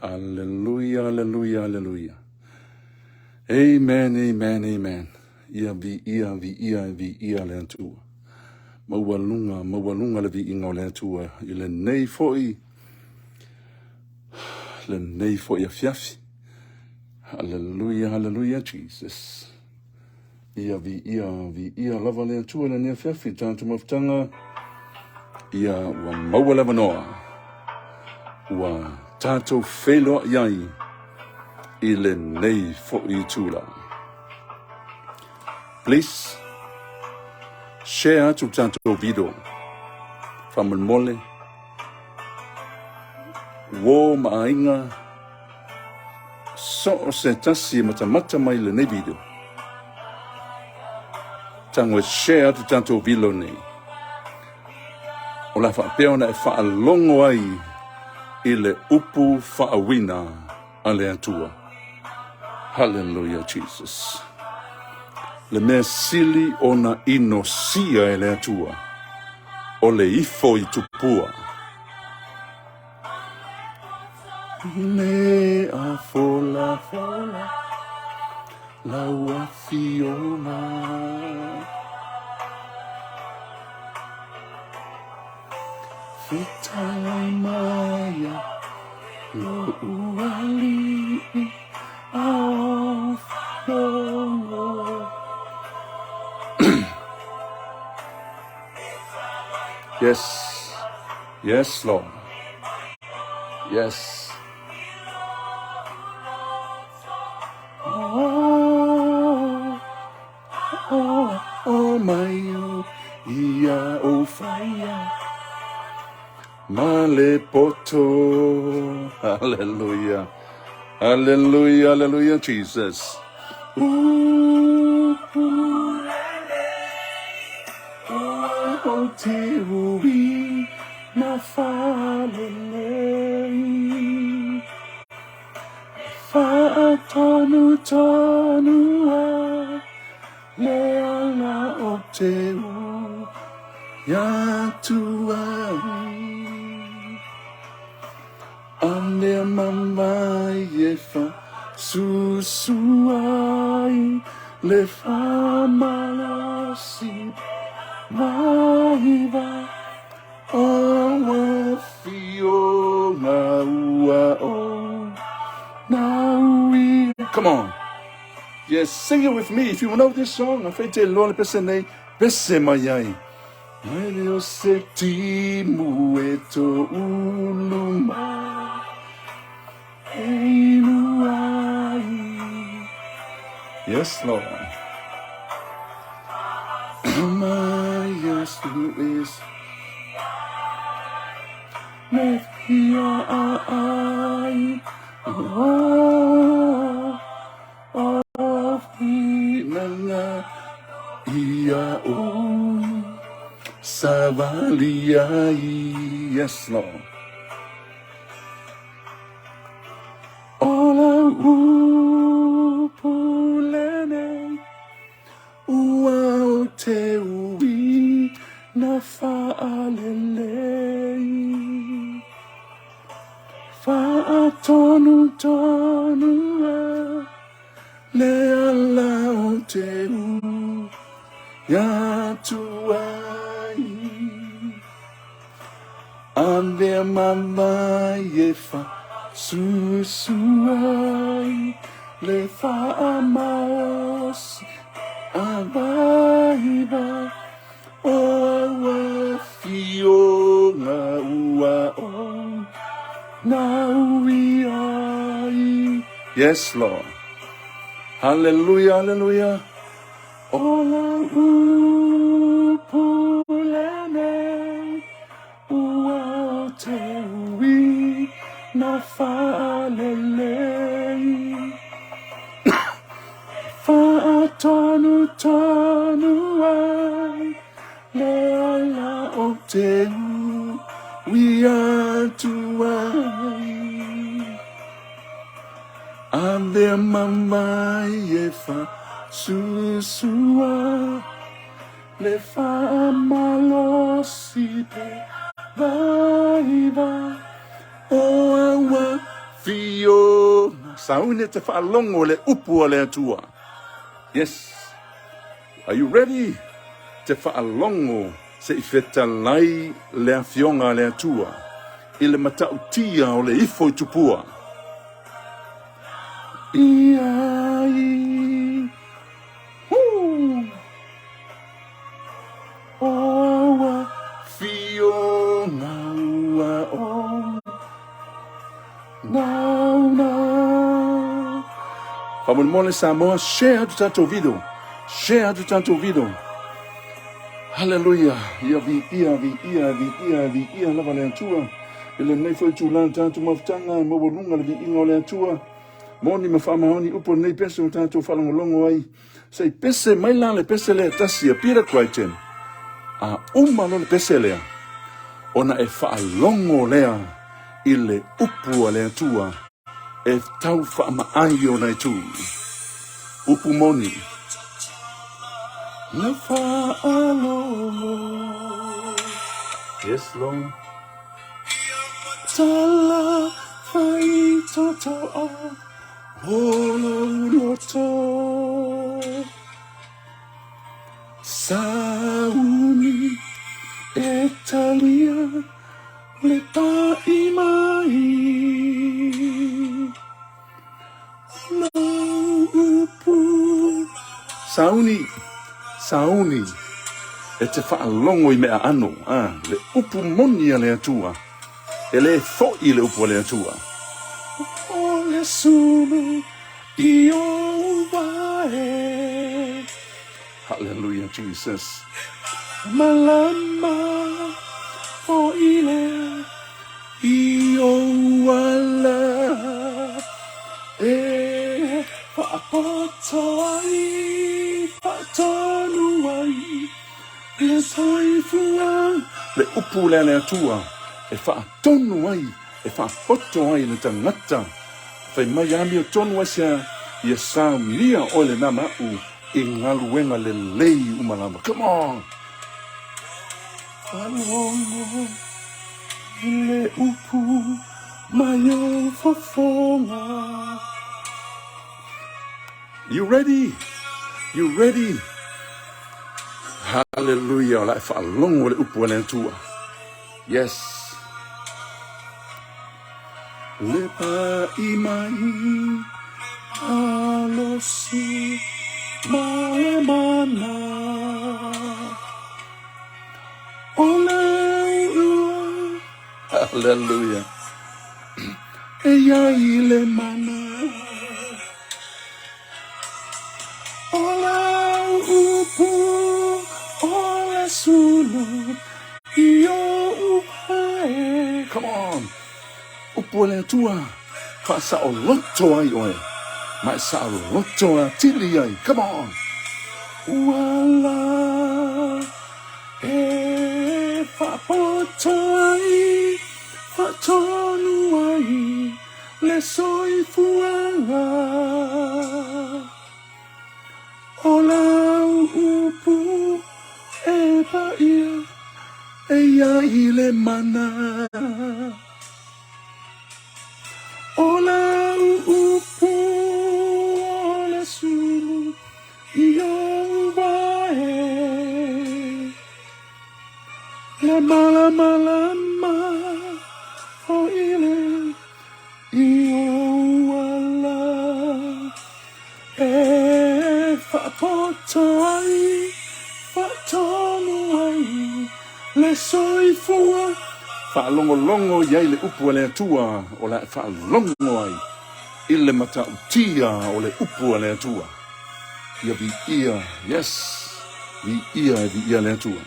Hallelujah, hallelujah, hallelujah. Amen, amen, amen. Ia vi le atua. Mawalunga le vi inga le atua. Ile nei foi a fiafi. Hallelujah, hallelujah, Jesus. Ia vi lava le atua le nea fiafi. Tantu maftanga. Ia wa mawalava noa. Wa tato felo yai. Ile nei foi tula. Please share to tanto video from mole wo mainga so se tasi mata mai le nei video tango share to tanto video nei ola fa peona e fa longo ai ile upu fa awina ale atua. Hallelujah, Jesus. Le mea sili ona inosia e le atua. O le IFO I TUPUA. Mea fola la wafiona. Fitala maya lo uali of no. Yes, Lord. Yes. Oh my, ia o fire. Male poto. Hallelujah. Hallelujah, hallelujah, Jesus. Tiwi na falele fa tonu le ala opteu ya tuai ane mama yefa susuai le fa malasi Maiva, oh, fio, maua, oh, now we. Come on. Yes, sing it with me. If you know this song, I fete lole pesene, pese mayai. Mario seti mueto uluma. Eluai. Yes, Lord. My yes, who is left here I of the Nana Ia Savalia. Yes, Lord. All I pulene. Wow, te uwi na faalele fa tonu le ala o te u ya tuai ande mama ye fa susuai le fa amaos Abaiba, oh, fio, na ua, oh, now we are. Yes, Lord. Hallelujah, hallelujah. Ola upulene, ua te ui, na falele. Fa tonu ai le ala o te we are to ai ande mama ye fa susua le fa malo si pe vai Saune te whaalongo le upu o le atua. Yes. Are you ready? Te whaalongo se I whetalai le awhionga le atua. I le matautia o le IFO I TUPUA. Iai. Oa whionga ua o. Now. Vamos mole Samoa, share do tanto video. Share do tanto video. Hallelujah. Ia lava le atua. Ele nei foi tulan tanto maftanga mo bolunga le ingo le atua. Moni ma fama honi upo nei pese tanto falongolongo ai. Sei pese mai la le pese le tasi pira kwaiten. A uma no le pese le. Ona e fa longo lea ile upu le atua. E tau fa ma ai ona tu. Upu moni. La fa longo. Yes, Lord. Tala fai toto holoto Sauni Italia le paimai no upu Sauni e te whaalongo I mea ano le upu moni a le atua ele fo I le upu le atua o le sulu I o vae. Hallelujah Jesus malama o ile I o wala e whaapotoi whaatonuai le soifua le upu le atua e whaatonu ai, e whaapoto ai le tangata. Whai mai ami o tonu asia, I a saunia o le nama u I ngaluenga le lei umalama. Come on! Alongo le upu mai o fofonga. You ready? You ready? Hallelujah. Lai whaalongo le upu le atua. Yes. Le paimai alosi malemana ole hallelujah eya ile mana ole upu ole sulu iyo upae. Come on. Upu le tua, fa sa o loto ai oe, mai sa o loto a tili ai, come on. Wala, e fa poto ai, fa tonu ai, le soifuanga. Ola upu, e pa ia, e ia ile mana. Ola upu ola sulu iyo vae le malama o ile iyo wala e whapotai whatonu ai le soifua whaalongolongo iai le upu le atua o le whaalongo ai I le matautia o le upu le atua. Ia vi ia, yes, vi ia le atua.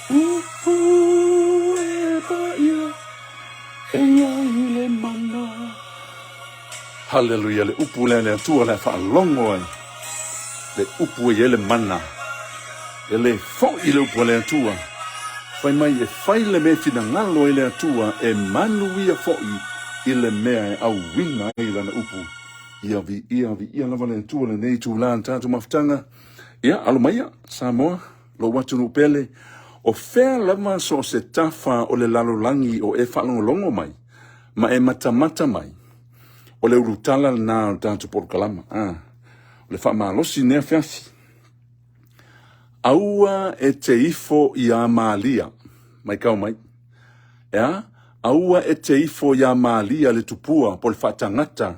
Upu e pa ia, e iai le mana. Hallelujah, le upu le atua le whaalongo ai. Le upu e le mana. E le fo I le upu le atua. Fai mai e fai le me fina ngalo I le atua e manuia fo'i I le mea e au winga I lana upu. Ia vi lava le atua le nei tūlan tātu maftanga. Ia, alo maia, Samoa, lo watu nupele. O fea lama so se tafa o le lalolangi o e whalongolongo mai. Ma e matamata mai. o le urutala na o tātou por kalama. O le whamalosi nea whiafi. Aua e te ifo i a maalia. Mai kau mai. Aua e te ifo i a maalia le tupua po le whatangata.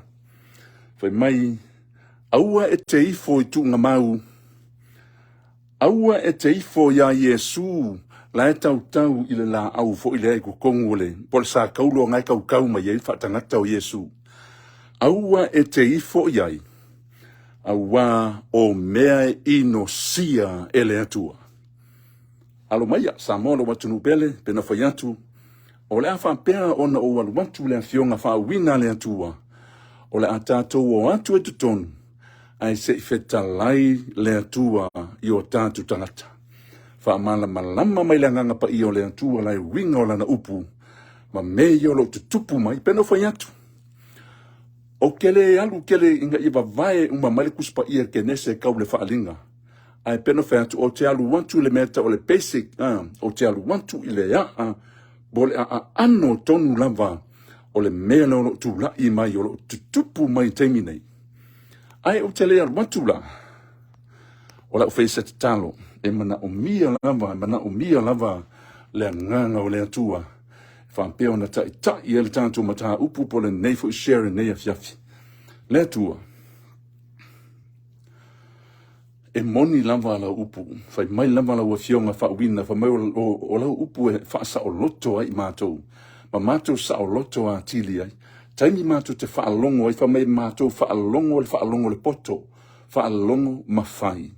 Whai mai. Aua e te ifo i tunga mau. Aua e te ifo i a Yesu. La e tau i le la au fo i le e kukongu le. Po le sa kaulo ngai kau mai e whatangata o Yesu. Aua e te ifo i ai. Aua o MEA INOSIA e le atua. Alo maia, sa molo watunu pele, pena whaiatu. O le awhapea ona o walu watu le awhionga whaawina le atua. O le atatou o atu e tutonu. Ai se ifetalai le atua i o tātu tangata. Whaamala malama mai le nganga pa i o le atua lai winga o lana upu. Ma mei o lo tutupu mai, pena whaiatu. O kele alu kele inga iwa vae uma mali kuspa ia ke nese kau le whaalinga. Ai peno whaatu o te alu wantu le meta o le basic, o te alu wantu i le bole ano tonu lava o le mea no tu la i mai o lo tutupu mai teimi nei. Ai o te le alu wantu la, o la ufeisa te talo, e mana o mia lava le nganga o le atua. Whampeo na tai i ele tātou mataha upu po le neifo i share nei a fiafi. Le atua. E moni lava la upu. Whai mai lava la ua fionga whaawina. Whai mai o lau upu e whaasa o loto ai mātou. Ma mātou sa o loto a tili ai. Taimi mātou te whaalongo ai. Whai mai mātou whaalongo le poto. Whaalongo mawhai.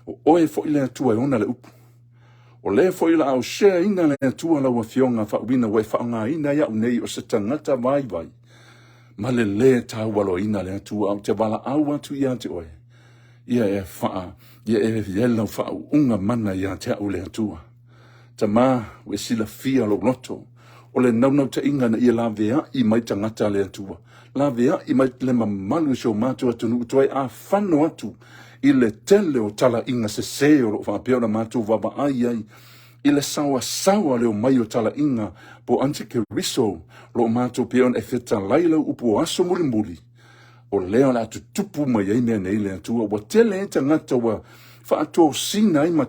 O oe fo i le atua e ona le upu. O le fo ila au share ina le atua la ua fionga whaawina wai whaonga ina ia unei o se tangata vai. Ma le taualo ina le atua au te wala au atu ia te oe. Ia e wha, ia e viela wha unga mana ia te au le atua. Ta mā, we sila fia lo loto. O le naunau te inga na ia la vea i mai tangata le atua. La vea i mai le mamalu so mātua tunu utoe a whano atu. I le tele o tala inga se o lo whapeo na mātua waba ai. I le sawa leo mai o tala inga po antike riso lo mātua peon e feta laila upo aso muli. O leo la tutupu mai ai mea nei le atua. Wa tele e tangata wa whaatua sina ai ma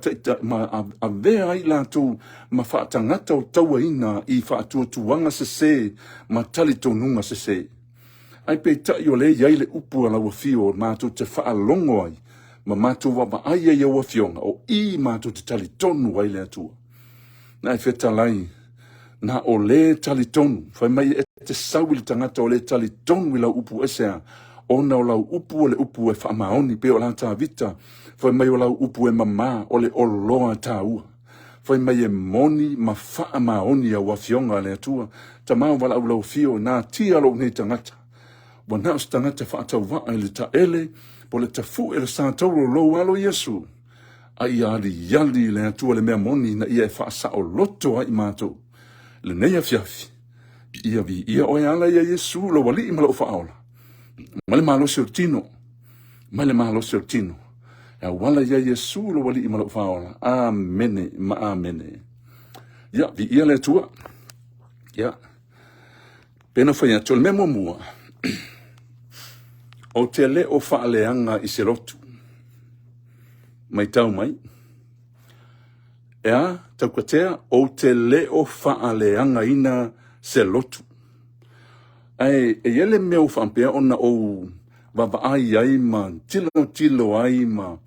avea ai la tu ma whaatangata o taua ina i whaatua tuanga se ma tali tonunga se. Ai pe tai o le iai le upu ala wa fio mātua te whaalongo ai. Ma mātua waba ai ai au fionga o i mātua te tali tonu ai le atua. Na e wheta lai. Na o le tali tonu. Whai mai e te sauili tangata o le tali tonu i lau upu esea. Ona o lau upu o le upu e whaamaoni pe o la tā vita. Whai mai o lau upu e mama o le oloa tā ua. Whai mai e moni ma whaamaoni a wafionga le atua. Ta mau wala au lau fio nā tia lo nei tangata. Wa nā o tangata whaatau waa le ta ele. Po le tafu e le sātauro lo alo Yesu. Ai yali le atua le mea moni na ia e whaasa o loto ai mātou. Le nei a fiafi. Ia oe ala ia Yesu lo wali ima lo whaola. Male mahalosi o tino. Ya wala ia Yesu lo wali ima lo whaola. Amene, ma amene. Ya, ia le atua. Ya. Pena whai atu le mea mua. O te le o whaaleanga i se lotu. Mai tau mai. Ea, TAUKATEA, o te le o whaaleanga ina se lotu. Ai, e ele mea o whampea ona o baba ai ma, tilo ai ma.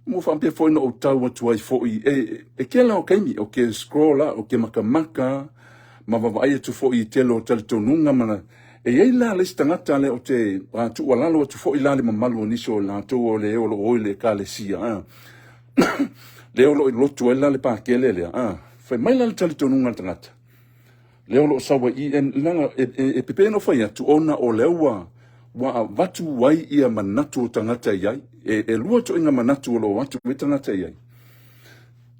Mo whampea fo ina o tau atu ai fo i. E kia lao kaimi, o ke scrolla, o ke makamaka, ma baba ai atu fo i telo o talitonunga mana. E ei la le stangata le o te tu alalo tu fo ilale mamalu niso la tu o le oile ka le sia le o lo tu ela le pa kele le fa mai la tali tonu ngata le o sawa I en langa e pepe no fa ya tu ona o lewa wa vatu wai ia manatu tangata yai e lua to inga manatu o lo watu tangata yai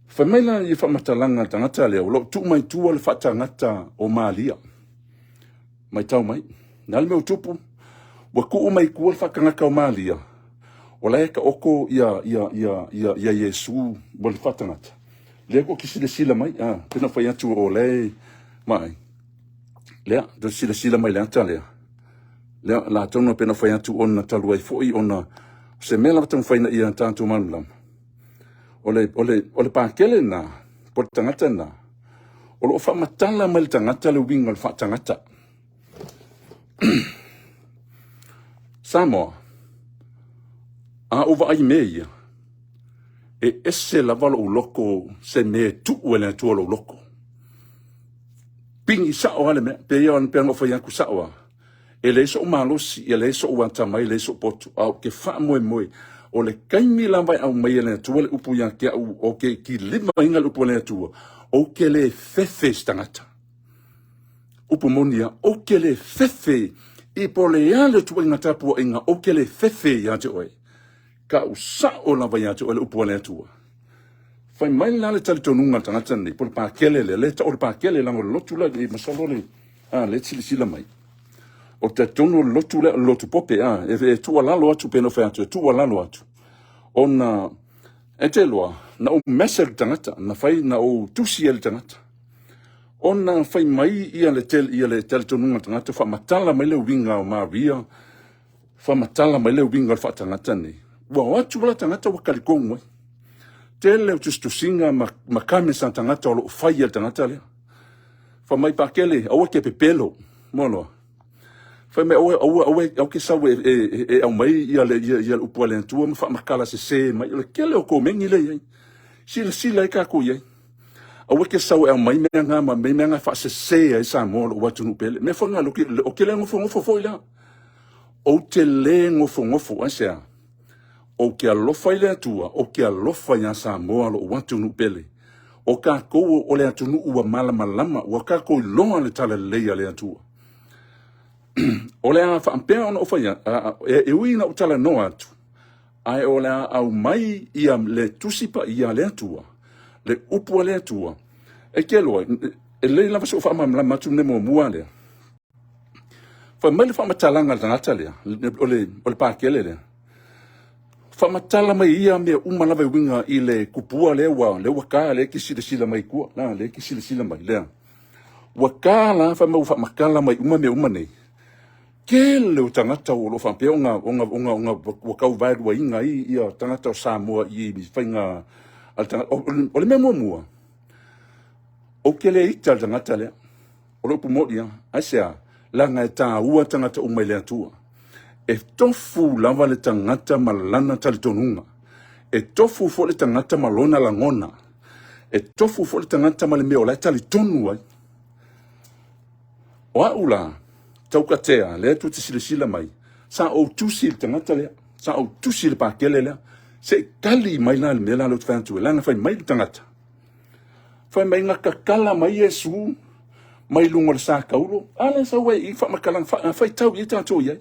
fa mai la I fa matalanga tangata le o lo tu mai tu o le fa tangata o malia mai tau mai. Nal meu tupu. Wa ku mai ku whakangaka o malia. O la eka oko ia Yesu bol whatangata. Lea ko kisile sila mai. Pena whai atu o le mai. Lea, do sila mai le ata lea. la tono pena fai atu ona talu ai foi ona se mela tang fai na ia tantu manulam ole pakele na por tangata na o fa matala mal tangata le winga fa tangata Samoa a ova ai meia e esse la valo loko se me tu wala tu lo loko pingi sa o ale me pe yo pe ngo fai aku sa o e le so malosi e le so wanta mai le so potu au ke fa moe o le kaimi la vai au mai le tu le upu ya ke o ke ki lima inga upu le tu o ke le fefe stangata upu monia o ke le fefe i po le ale tu inga tapu inga o ke le fefe ya te oi ka usa o la vai atu le upu le tu fai mai la le tali tonunga tangata ni por pa kele le ta o pa kele la lo tu la i masalo le le sila mai o te tono lotu le lotu pope e tu ala lo atu peno fa atu tu ala lo atu ona e te loa na o mesel tangata na fai na o tusi el tangata ona fai mai ia le tel tonu tangata fa matala mai le winga o maria fa matala mai le winga fa tangata ni wa atu la tangata wa kalikongo tele tu singa makame sa tangata o fai el tangata le fa mai pakele o ke pepelo mono foi me o que sabe o mai ia le upu le tu me fa makala se mai le kele o ko mengi le sila ka ko ye o que sabe o mai menga ma menga fa se ai sa mo o watu no pele me fonga o que le ngofo foi la o te le ngofo asa o que lo fai le tua o que lo fai sa mo o watu no pele o ka ko o le tu no u malama o ka ko lo le tala le le tua Olea fa ampea ona ofaya e uina utala no atu ai olea au mai ia le tusipa ia le atua le upu le atua e kelo e le lava so fa mamla matu ne mo muale fa mai fa matalanga tangata le ole pa kele le fa matala mai ia me uma lava winga i le kupua le waka le kisila mai ku la le kisila mai le wakala fa mo fa makala mai uma me uma nei Kele o tangata o lo whampea onga wakau vairu wa inga ia tangata o Samoa i whainga o le mea mua. O kele ita tangata lea, o lo pumotia, aisea, langa e tāua tangata o mai lea tua. E tofu lava le tangata malana talitonunga. E tofu fo le tangata malona langona. E tofu fo le tangata male mea o lai talitonu ai. O aula, TAUKATEA, le tu te sila mai. Sa o tusi tangata le, sa o tusi le pakele le, se kali mai la le mela lo tfantu, la na fai mai tangata. Fai mai nga kakala mai Yesu, mai lungo le sa kaulo, ala sa wai i fa makalang fai tau i tato ye.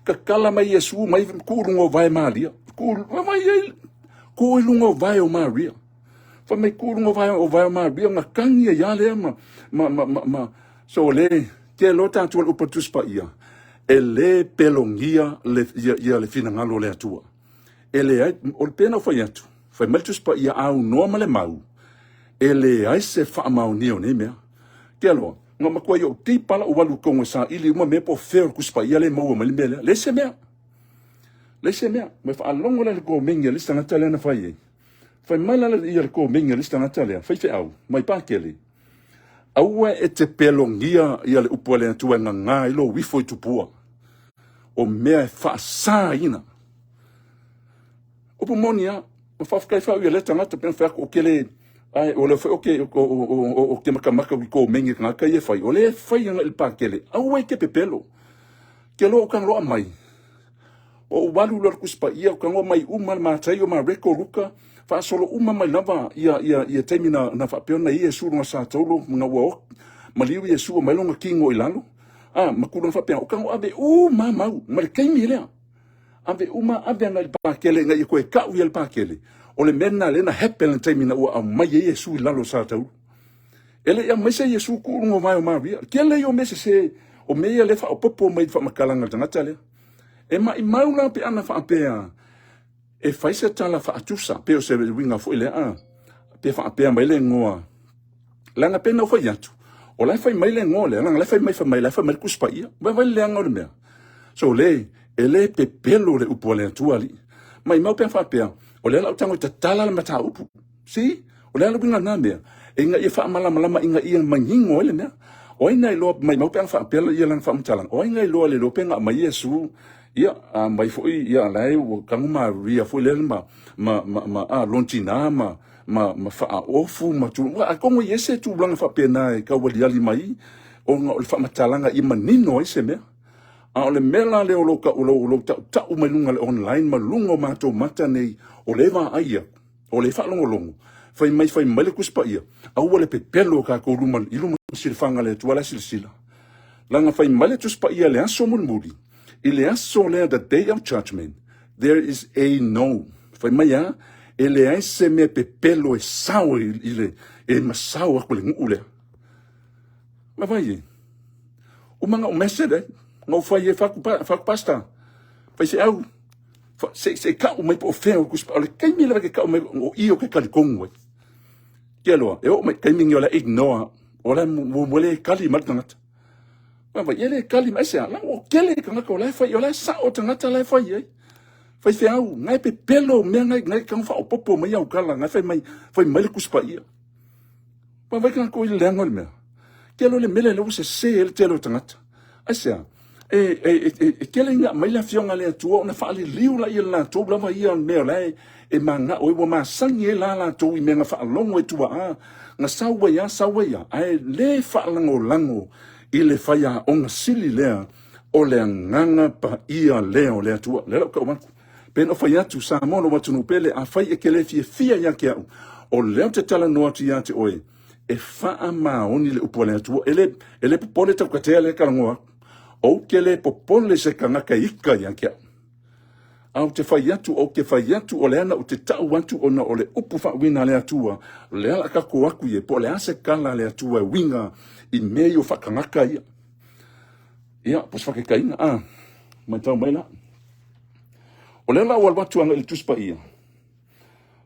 Kakala mai Yesu, mai ku lungo vai Maria, ku lungo vai o Maria. Fai mai ku lungo vai o Maria, nga kangi ya le so le ke lo tanto o patus pa ia ele pelongia le finangalo le atua ele o pena foi atu foi meltus pa ia au normal mau ele ai se fa mau ni o me ke lo nga ma ko yo ti pala o walu ko sa ili uma me po fer kus pa ia le mau mal mele le se me me fa longo le ko menga le stanga tele na fai mala le ia ko menga le stanga tele fai fe au mai pa kele AUA e te pelongia ia le upu le atua ngā ilo wifo i tupua. O mea e whaasa ina. Upu monia, o whawhakai whau ia le tangata pena whako o kele, o le whai o ke makamaka wiko mengi ngaka i e whai. O le whai anga il pākele. AUA e ke pepelo. Ke lo o kang loa mai. O walu lor kuspa ia o kang loa mai mātai o reko ruka. Fa solo uma mai lava ia temina na fa peona ia suru sa tolo na wo maliu ia suru mai longa kingo ilalo makulu fa peona kango ave mau mal kaimi le ave ave na pakele ngai ko ka u el pakele o le mena le na hepel temina o mai ia suru ilalo sa tolo ele ia mai se ia suru ku ngo vai o maria kele yo mese se o meia le fa o popo mai fa makalanga tangata le e mai maula pe ana fa pea e faisa tala fa ATUSA pe o se winga fo ile pe fa pe mai le ngoa langa pe no fo yatu o la fa mai le ngoa le langa la fa mai kuspa ia vai le ngol me So ele pepelo le upo le tuali. Mai mau pe fa pe. O le la tango te tala le mata upu. Si? O le la binga na me. E nga ia fa malama inga ia mangingo le me. O ina lo mai mau pe fa pe ia lan fa mtalang. O ina lo le lo pe nga mai Yesu. Ia mai foi ia lai o kanguma ria foi le ma lontina ma fa ofu ma tu a kongo yese tu blanga fa pe na ka wali ali mai o nga o fa matalanga I manino ise me. A le mela le o loka o lo ta o malunga le online malungo ma to mata nei o le va aia o le fa longo fai mai le kuspa ia a o le pepelo ka ko luma iluma silfanga le tuala silsila langa fai mai le tuspa ia le aso muri ile aso le the day of judgment there is a no fai mai a ele ai se me pepelo e sao ile e masao ko le ngule ma vai o manga o mesede ngau fai e faku pasta fai se au se ka o mai po feo ku spa le kai mi le ka o mai o io ke ka kongwe ke lo e o mai kai mi ngola ignore o la mo le kali matanga ma ele kali mai se la o kele ka ka la fai o la sa o tanga la fai fai se au ngai pe pelo me ngai ka fa o popo mai au kala ngai fai mai le ku spa ia ma vai ka ko ile ngol me ke lo le mele lo se el te lo tanga asia kele nga mai la fionga le atua ona fa le liu la ia la to blava ia me le e manga o ma sangi la to I menga fa longo e tua nga sawa ya ai le fa lango I le fa ya on sili le o le nganga pa ia le o le atua le ka ma pen o fa ya tu sa mo no watu no pele a fa e kele fia ya ke o le te tala no ati ya te oi e fa ma oni le upole atua ele pole TAUKATEA le kalangoa o kele popole se kanaka ika yankia. Au te fai atu o ke fai atu o le ana o te tau atu o na o le upu fa wina le atua. Le ala kako aku ye po le ase kala le atua winga I meio fa kanaka ia. Ia, pos fa ke kaina. Mai tau mai la. O le ala o alwatu anga il tuspa ia.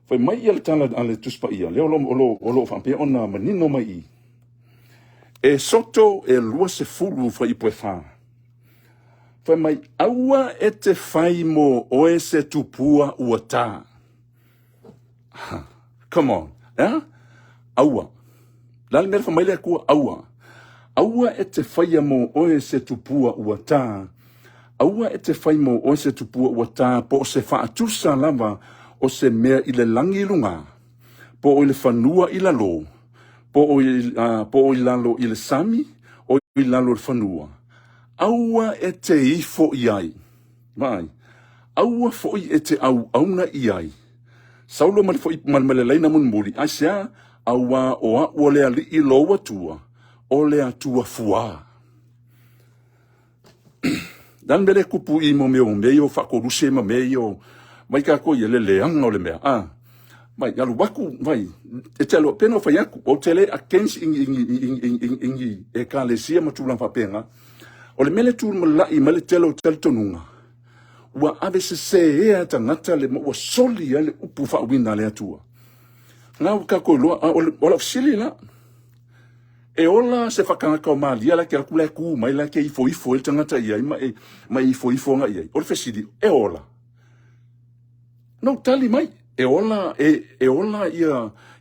Fai mai ia le tala ale tuspa ia. Le olo fa pe ona manino mai I. E soto e lua se fulu fa I poe Fai mai aua e te fai mo oe se tupua ua tā. Come on. Aua. Lale mera fai mai lea kua aua. Aua e te fai mo oe se tupua ua tā. Aua e te fai mo oe se tupua ua tā po o se ATUSA lava o se mea I le langi lunga. Po o le fanua I lalo. Po o I lalo I le sami o I lalo le fanua. Aua e te IFO iai. Vai. Aua foi e te auna iai. Saulo mali foi malmale leina mun muri. Asia aua o le ali I loa tua. O le atua fua. Dan bele kupu I mo meo fakoruse ma meo. Mai ka ko yele leanga o le mea. Mai alu waku vai. E te alo peno fai aku. O tele against ingi e ka le sia matulang fa penga. O le mele tūru malai ma le telo tonunga. Ua ave se ea tangata le ua soli le upu whawina le atua. Ngau ka koe loa, o la fsili la. E ola se whakangaka o maalia la ke akula ku mai la ke ifo le tangata iai ma ifo nga iai. O le fsili, e ola. No tali mai, e ola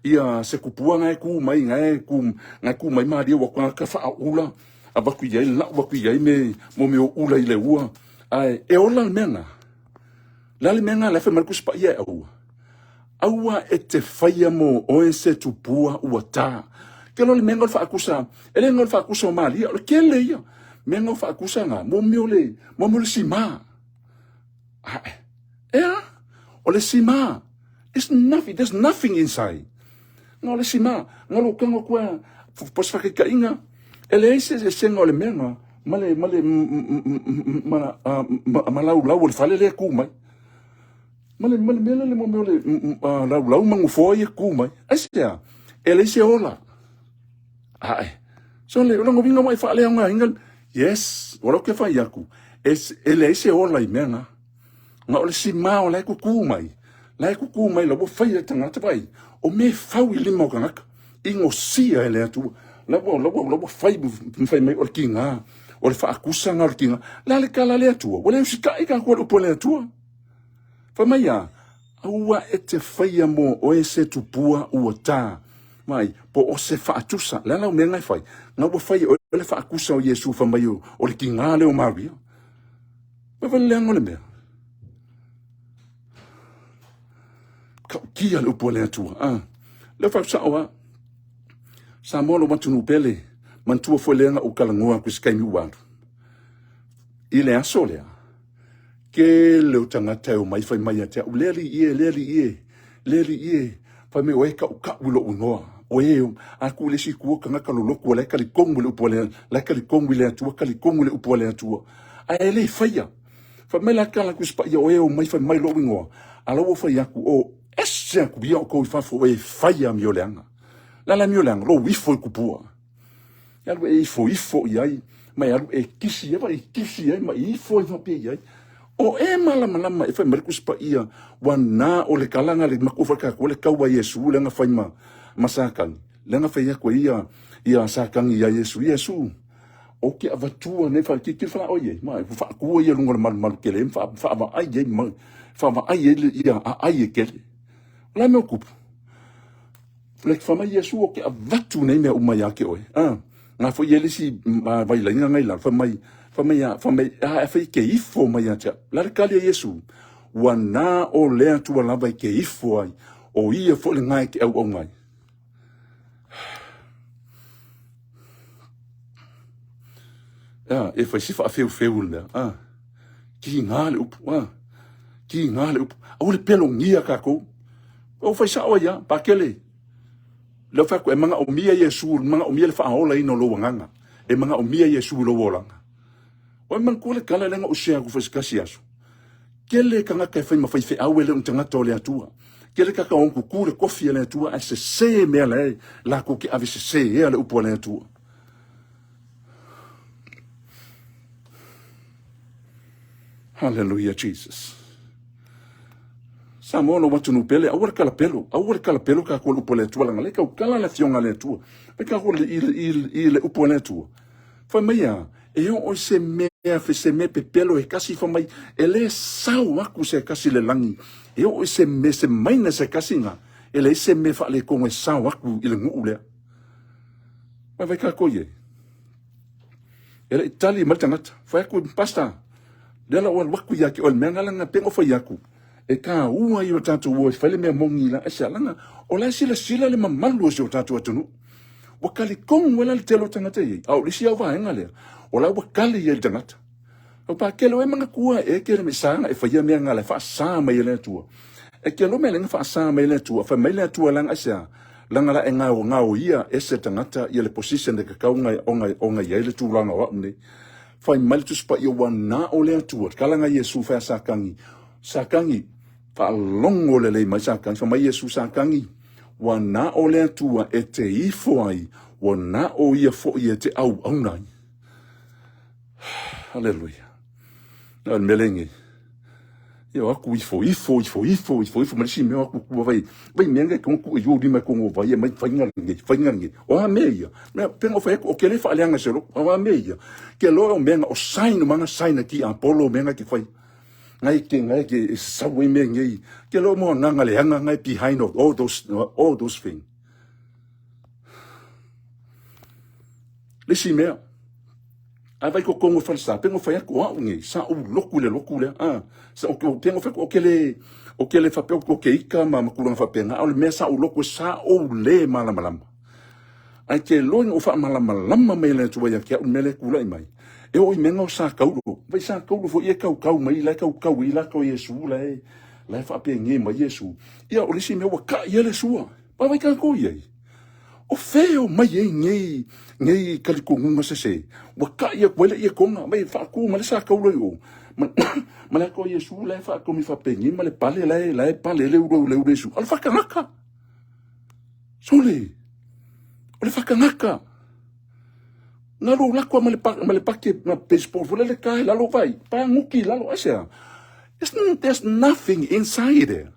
ia se kupua ngai ku mai ngai ku mai maalia wakanga ka whaula. Abaku iai la waku iai me mo me ula I le ua ai e ola menga la le menga la fe markus pa ia aua e te faia mo o se tupua ua ta ke lo le menga fa akusa ele ngol fa akusa mali o ke le ia menga fa akusa nga mo le sima o le sima there's nothing inside no le sima ngalo kango kwa pos fa ke kainga ele se sengo le menga male lau le fale le ku mai male le mo le lau mangu foi ku mai asia ele se ola so le longo vinga mai fale nga ingal yes ora ke fa yaku ele se ola I menga nga ole si ma ola ku mai lo bo fa ya tanga vai o me FAU I LIMA kanaka ingo sia ele atu Lobo fai mai o kinga o le whaakusa ngā rukinga, la le kala le atua, o le usika i ka kua upo le atua. Whamai a, aua e te whaia mo o e se tupua ua tā, mai, po o se whaatusa, le lau mea ngai whai, ngā ua whai o le whaakusa o Yesu whamai o le ki ngā leo Maria. Mawale le angole mea. Kia le upo le atua, le whausa oa, sa molo matunu pele, mantua foi lenga o kalangoa ku skaimi watu. Ile aso lea. Ke leo tangata o mai fai mai atea. Leri ie. Fai me oeka o ka ulo unoa. Oe aku le si kua kanga kaloloko o leka li kongu le upo le. Leka li kongu le atua. Ka li kongu le upo le atua. A ele faia. Fai me la kala ku spa ia oe o mai fai mai lo ingoa. Ala o fai aku o ese aku bia o kou fafo oe faia mi o leanga. Lala mi o leanga. Lo wifo i kupua. Alu e ifo iai, mai alu e kisi ai, mai ifo i vape iai. O e malama e fai marikus pa ia, wana o le kalanga le makufa kako, le kaua Yesu, lenga fai masakang. Lenga fai ako ia sakang ia Yesu. O ke avatua ne fai kikil fala oye, mai fa kua ia lunga malu kele, fa ai ia ai kele. La me okupu. Le fama Yesu o ke avatu ne mea umai ake oe. Nga fo yele si vai la ngai la famai a fai ke ifo mai acha la kali Yesu wana o le tu la vai ke ifo ai o ia fo le ngai ke au ngai e fai si fa feu le ki ngale up o le pelo ngia ka ko o fai sa o ya pa kele le fa ko e manga o mia Yesu manga o mia le fa ola ino lo nganga e manga o mia Yesu lo wolanga o man ko le kala lenga o sea ku fa skasiaso kele kanga ka fa ma fa fe awele un tanga tole atua kele ka on ku kure kofi le atua a se me la ko ki ave se e le upo le atua hallelujah Jesus. Samono watu nupele awar kala pelo ka ko upo le tua langa le ka kala la fionga le tua pe ka ko le upo le tua fa meia e o se me fe se me pe pelo e kasi fa mai ele sau aku se kasi le langi e o se me se mai na se kasi nga ele se me fa le ko e sau aku ile ngu le ma vai ka ko ye ele itali maltangata fa ku pasta dela o waku ya ki o menga langa pengo fa yaku e ka ua i o tātou o whale mea mongi la asa langa o la sila le mamalu o si o tātou atunu wakali kong wala le telo tangata i au lisi au vaenga lea o la wakali i el tangata o pa kelo e manga kua e kere me sanga e whaia mea ngale wha saa mai le tua e kelo me lenga wha saa mai le tua wha mai le tua langa asa langa la e ngao ia e se tangata i le position de kakau ngai i le tūranga o apne whai malitus pa i o wana o le tua kalanga Yesu wha sakangi fa longo le mai sakangi fa mai Yesu sakangi wana o le atua e te ifo ai wana o ia fo ia te au nai hallelujah na melenge yo aku ifo malisi me aku vai menga ko ku yo di me ko vai mai fainga o a meia me pengo fa o kele fa leanga selo o a meia ke lo menga o sign manga sign ki apollo menga ki fai ngai ke sawe me ngai ke lo mo nanga le hanga ngai behind of all those things lisi me a vai ko kongo falsa pengo fa ko a ngai sa o loku le sa o pengo fa o kele fa pe o ke ika ma kulanga fa penga o le mesa o loku sa o le malama ai ke lo o fa malama me le tu ya ke o mele kula mai e o menga o sa kaulo vai sa kaulo fo ia kau mai la kau i la ko Yesu la fa pe ngi mai Yesu ia o lisi me wa ka ia le sua pa vai ka ko ia o feo mai ngi kaliko ngunga se wa ka ia kwele ia konga mai fa ku ma le sa kaulo yo ma la ko Yesu la fa ko mi fa pe ngi ma le pale la pale le Yesu al fa kanaka sole o le fa kanaka ngalo la ko male pakke na baseball for le kai la lo vai pa nguki la lo asa there's nothing inside there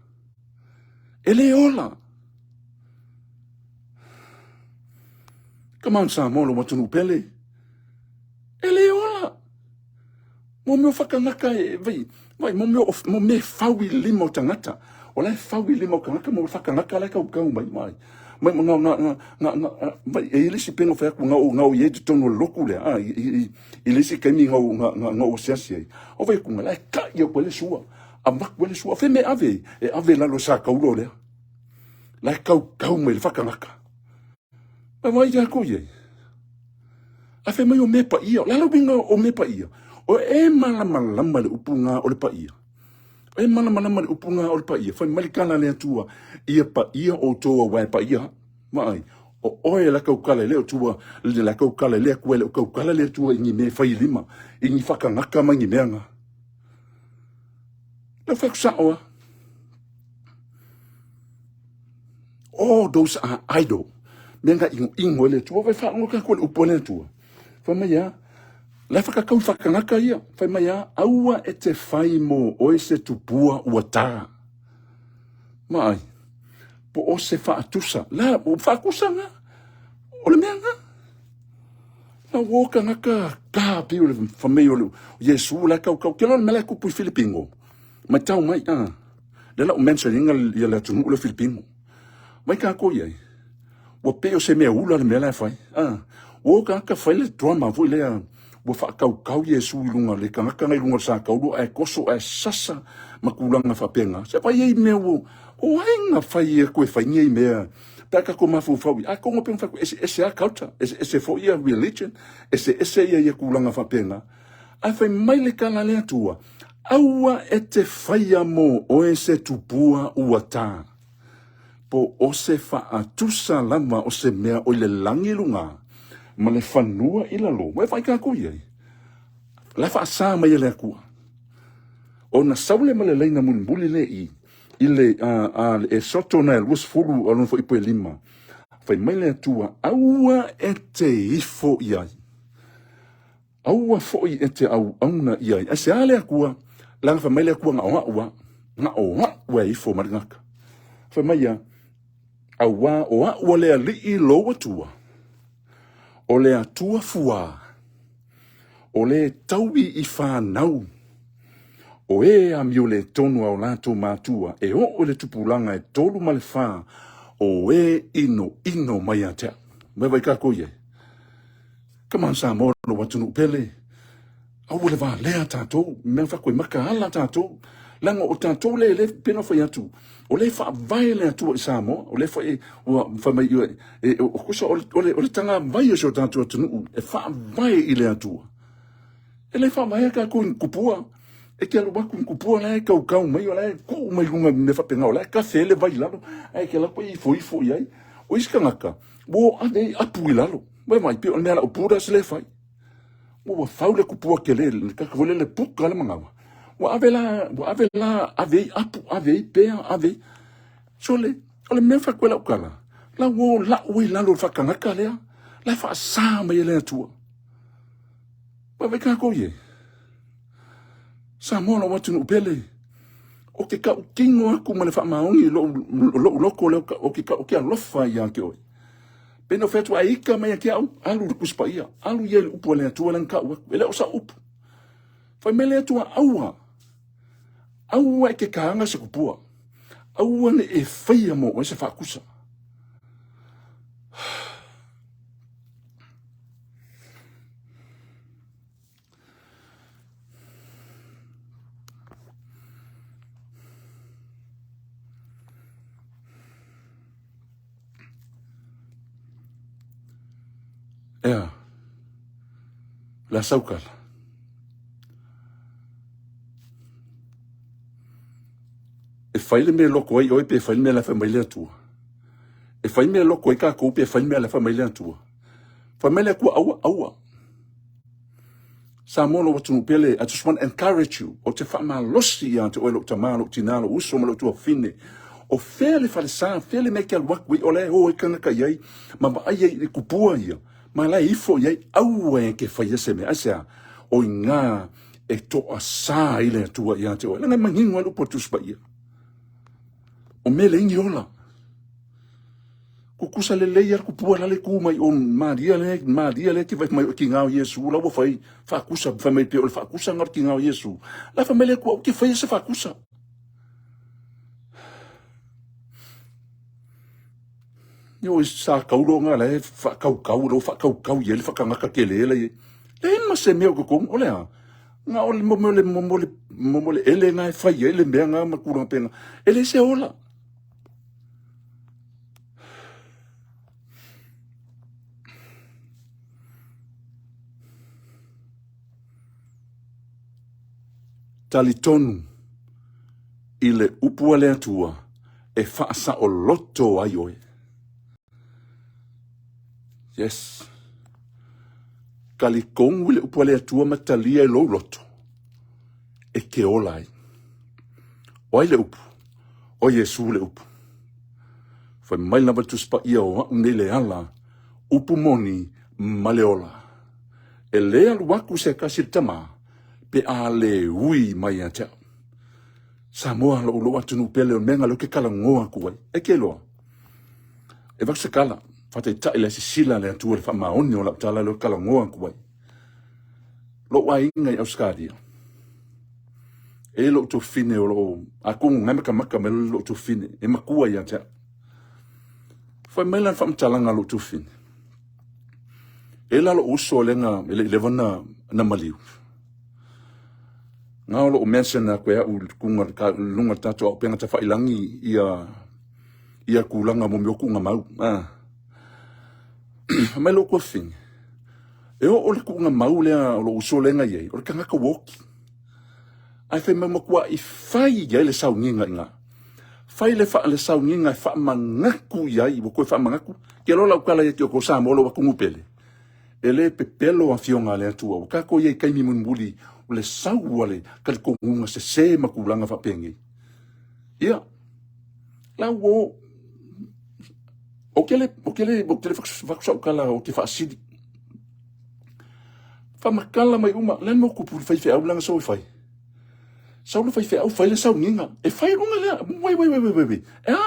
ele ola come on Samuel what no pele ele ola Mo me whakangaka vai mo me FAU I lima o tangata. O lai FAU I lima o kangaka mo whakangaka lai kau mai. Mai mai e ilisi pengo fa ku ngau ye te tono loku le ilisi kemi ngau siasi o vai ku lai ka yo pele sua a mak pele sua fe me ave la lo sa ka ulo le lai kau me whakangaka mai ja ko ye a fe mai o me pa ia la lo binga o me pa ia o e malama le upunga o le pa ia e mana le upunga o le pa ia fa malikana le atua ia pa ia o toa wa pa ia mai o oe la kaukala le tua le la kaukala le ku le kaukala le tua I me fa I lima I ni whakangaka mangi meanga le whakusao oh those are idol menga ingo le tua vai whangoka ko le upone tua fa mai ya la whakakau whakangaka ia fa mai ya AUA e te whai mo o se tupua ua tā mai po o se ATUSA la o whakusanga o le meanga na woka ngaka ka pi o le whamei o le Yesu la kau kela mele kupu Filipingo mai tau mai le la o mentioninga ia le tunu le Filipingo mai ka ko ia o pe o se mea ula le mele fai woka ka fai le drama vo le wo whakau Yesu I lunga le kangaka ngai lunga sa kau e koso e sasa makulanga whapenga se pai ei mea o ainga whai e koe whai ngai mea taka ko mafu fawi a ko ngope mfaku ese a culture ese fo ia religion ese ia kulanga whapenga a whai mai le kala le atua AUA e te whaia mo o ese tupua ua tā po o se ATUSA lama o se mea o le langilunga ma le whanua I lalo mai whai ka kui ai la wha sa mai le akua o na saule ma le leina munbuli le I le e soto na luas fulu alon fo ipo lima fai mai le atua AUA e te IFO iai AUA fo I e te auna iai a se ale akua lang fai mai le akua nga oa IFO maringaka fai mai ya AUA le ali I lo atua o le atua fua o le taui I whanau o a mio le tonu au lato matua e o le tupulanga e tolu ma le wha o ino mai atea mai vai kako ye kaman sa mo lo watunu pele au le va lea tatou me whakoi maka ala tatou langa o tatou le pena whai atu o le wha vai le atua I Samoa o le whai mai o kusa o le tanga vai o so tatou atunu e wha vai I le atua e le wha vai ka ko kupua e ke alu waku kupua la kau mai o la ko mai lunga me whapenga o la ka fele vai lalo e ke la ko I fo iai o iska ngaka wo ade apu I lalo mai pe o mea o pura se le fai wo FAU le kupua ke le ka ko le puka le mangawa wo avela ave apu ave pe ave sole o le me whakwela ukala la wo la ui lalo whakangaka lea la wha sa mai le atua mai ka ko ye sa mono watu no pele o ke ka kingo aku mane fa maongi loko o ke ka o ke alofa ya ke oi peno fetu aika mai ke au alu kuspa ia alu ye upo le tu lan ka ele o sa up fa mele tu AUA ke kaanga se kupua AUA ne e faia mo o se fa kusa la saukala e faile me loko ai oi pe faile me la família tua e faile me loko ai ka ko pe faile me la família tua família ku AUA sa mono watu pele I just want to encourage you o te fama losi ya te oilo tamalo tinalo uso malo tua fine o fele falsa fele me ke alwak wi ole o kana ka yai ma ba ai e kupua ia ma la ifo yai AUA ke faia se me asa o nga e to asa ile tua ya te oilo na mangingo alu potus ba ia o mele ingi ola kukusa le leia ku pua le ku mai on Maria le ki vai mai ki ngau Yesu la wo fai fa kusa fa mai pe o fa kusa ngar ki ngau Yesu la fa mele ku ki fai se fa kusa yo sa kaulo nga le fa kau ye le fa kanga ka kele le ma se me ko ko ole nga ole mo le ele nga fa ye le me nga ma ku penga ele se ola talitonu ile upua le atua e faasa o loto ai oe. Yes. Kalikongu ile upua le atua matalia e lo loto. E ke olai. Oi le upu. O Yesu le upu. Fai mai lava tuspa ia o le ala. Upu moni maleola. E lea luaku se kasir tama. Pe a le ui mai a teo. Samoa lo lo atunu pele o menga lo ke kala ngoa kuai. E ke loa. E vakse kala. Fata i taile si sila le atua le fa maoni o la tala lo kala ngoa kuai. Lo wa inga i auskadia. E lo to fine o lo. Aku ngameka maka me lo to fine. E makua i a teo. Fai melan fa mtalanga lo to fine. E la lo uso lenga le vana na maliu. Ngau lo mention na koe au kunga ka lunga tato au penga ta whailangi ia kulanga mo mioku nga mau. Mai lo kua fing. E o le kunga mau lea lo uso lenga iei. O le kangaka woki. Ai whai mai makua i whai iei le sau nginga inga. Whai le wha le sau nginga i wha mangaku iei. Wo koe wha mangaku. Ke lo lau kala iei ko sa molo wa kungupele. E le pepelo a fionga le atua. O kako iei kaimi munmuli. O le sau wale kali kongunga se makulanga whapengi. Ia. La wo. O kele whakusau kala o te whaasidi. Whamakala mai uma. Len mo kupu whai au langa sau i whai. Sau le whai au whai le sau nginga. E whai runga lea. Wai. Ea.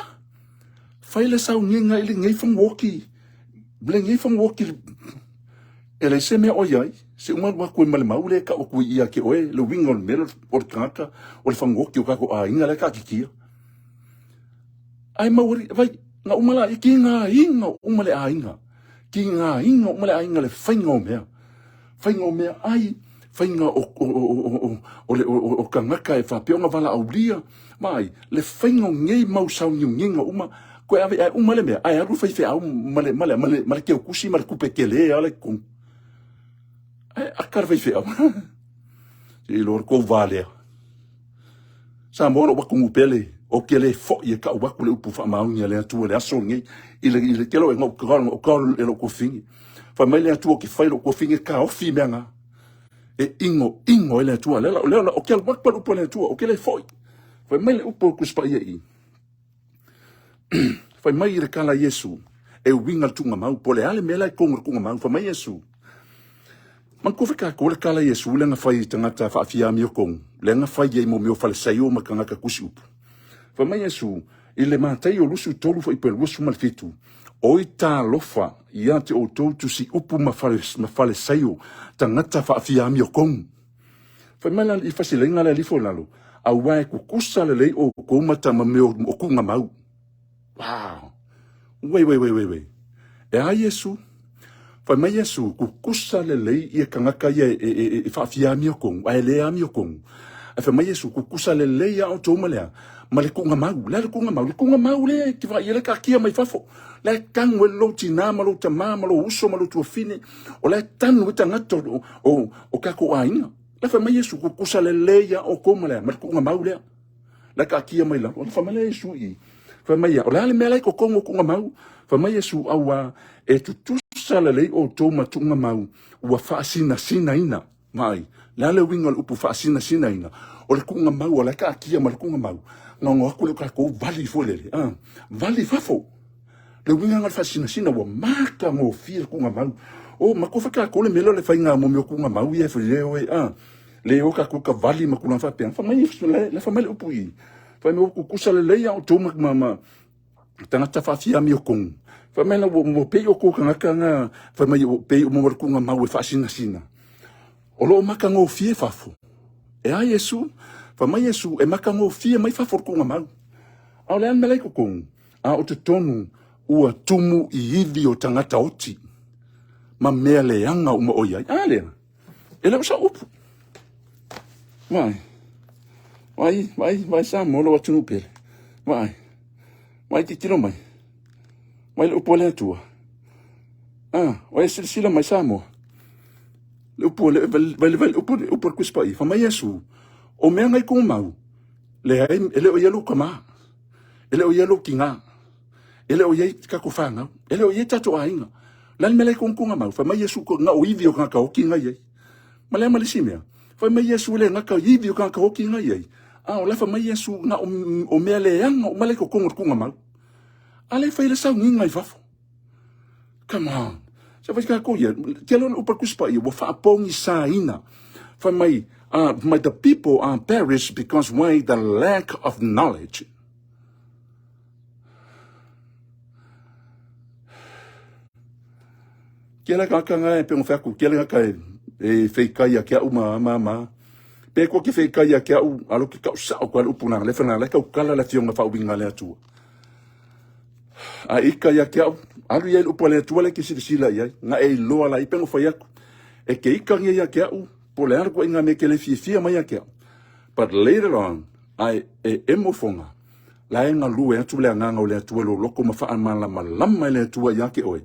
Whai le sau nginga ili ngai whangwoki. Ble ngai whangwoki. Ele se me oyai. Se uma wa koe male maule ka o koe ia ke oe. Le winga o le mele o le kangata. O le whangoki o kako a inga le ka kikia. Ai mauri. Vai. Nga umala i ki ngā inga umale a inga. Ki ngā inga umale a inga le whainga o mea. Whainga o mea ai. Whainga o kangaka e whapeonga wala au lia. Mai. Le whainga o ngei mau sau nginga uma. Koe ave ai umale mea. Ai aru whai au male keo kusi male kupe kele ale kong. Akar vai feo. I lor ko valea. Sa moro wa kungu pele o kele fo ye ka wa kule upu fa maunga le atua le aso ngi ile kelo ngo kol e lo ko fingi. Fa mai le atua ki fai lo ko fingi ka o fi menga. E ingo le atua le o kele wa pa upu le atua o kele foi. Fa mai le upu ku spa ye. Fa mai le kala Yesu e winga tunga mau pole ale mela kongo kunga mau fa mai Yesu. Man koe ka ko le kala Yesu lenga fai tangata fa afia mi kong lenga fai ye mo mi fa le sayo makanga ka kusi upu fa mai Yesu ile matai o lusu tolu fa ipe lusu mal fitu o ita lofa ia te o to tu si upu ma fa le sayo tangata fa afia mi kong fa mai lan i fa silenga le lifo lalo a wa ku kusa le o ko mata ma me o kunga mau wow wei e a Yesu fa mai Yesu ku kusa le lei ia kangaka ia e fa fia mi kong ai le ami kong fa mai Yesu ku kusa le lei a to malea male kunga mau le ki va ile ka kia mai fafo le kang we lo tina malo tama malo uso malo tu fine o le tan we tangato o ka ko ainga la fa mai Yesu ku kusa le lei a o ko malea male kunga mau le la ka kia mai la fa mai Yesu i fa mai o le mele ko kongo kunga mau fa mai Yesu awa e tu sala lei o tō matunga mau ua whaasina ina mai la le winga upu whaasina ina o le kunga mau o le ka kia ma le kunga mau ngā kule ka kou vali folele vali fafo le winga ngal whaasina ua maka ngō fia kunga mau o makofa ka kole melo le whainga mo mio kunga mau ia leo le o ka kuka vali makuna whapeang whamai le whamai le upu i whamai upu kusa le leia o tō tangata whawhia mi o kongu. Whamela mo pei o kōkangaka ngā, whamai o pei o mawarkunga mau e whaasina sina. O loo maka ngō fie whafo. E a Yesu, whamai Yesu e maka ngō fie mai whaforkunga mau. Au lean melei ko kongu, a o te tonu ua tumu I iwi o tangata oti. Ma mea leanga uma o iai. A lea, e leo sa upu. Vai sa molo wa tunu pele. Vai ti tiro mai. Vai le upo le atua. Vai sila mai sa mo. Le upo le upo kuspa I. Whamai Yesu. O mea ngai kong mau. Ele o yelo kama. Ele o yelo kinga. Ele o yei kakofanga. Ele o yei tatu ainga. Lan mele kong konga mau. Whamai Yesu ko nga o iwi o kanga o kinga yei. Malea malisimea. Whamai Yesu le nga ka iwi o kanga o kinga yei. O lefa mai Yesu nga o mea leanga o male ko konga kunga mau. Ale whaile sau nginga I wafo. Come on. Sa whaika ko ia. Tialo na upa kuspa ia. Wa whaapongi sa ina. Whamai, the people are perished because why the lack of knowledge. Kia la kakanga e peong whaku. Kia la kaka e whaikai a kia uma. Pe ko ki whaikai a kia u alo ki kau sao kwa upuna. Le whana le kau kala le fionga whaubinga le atua. A ika ia kia u. Alu ia upa le atua le ki sila iai. Nga e loa la I pengo whaiaku. E ke ika ngia ia kia u. Po le arko inga me ke le fia mai a kia. But later on, ai e emofonga. La e nga lue atu le anganga o le atua lo loko ma wha malama le atua ia ke oe.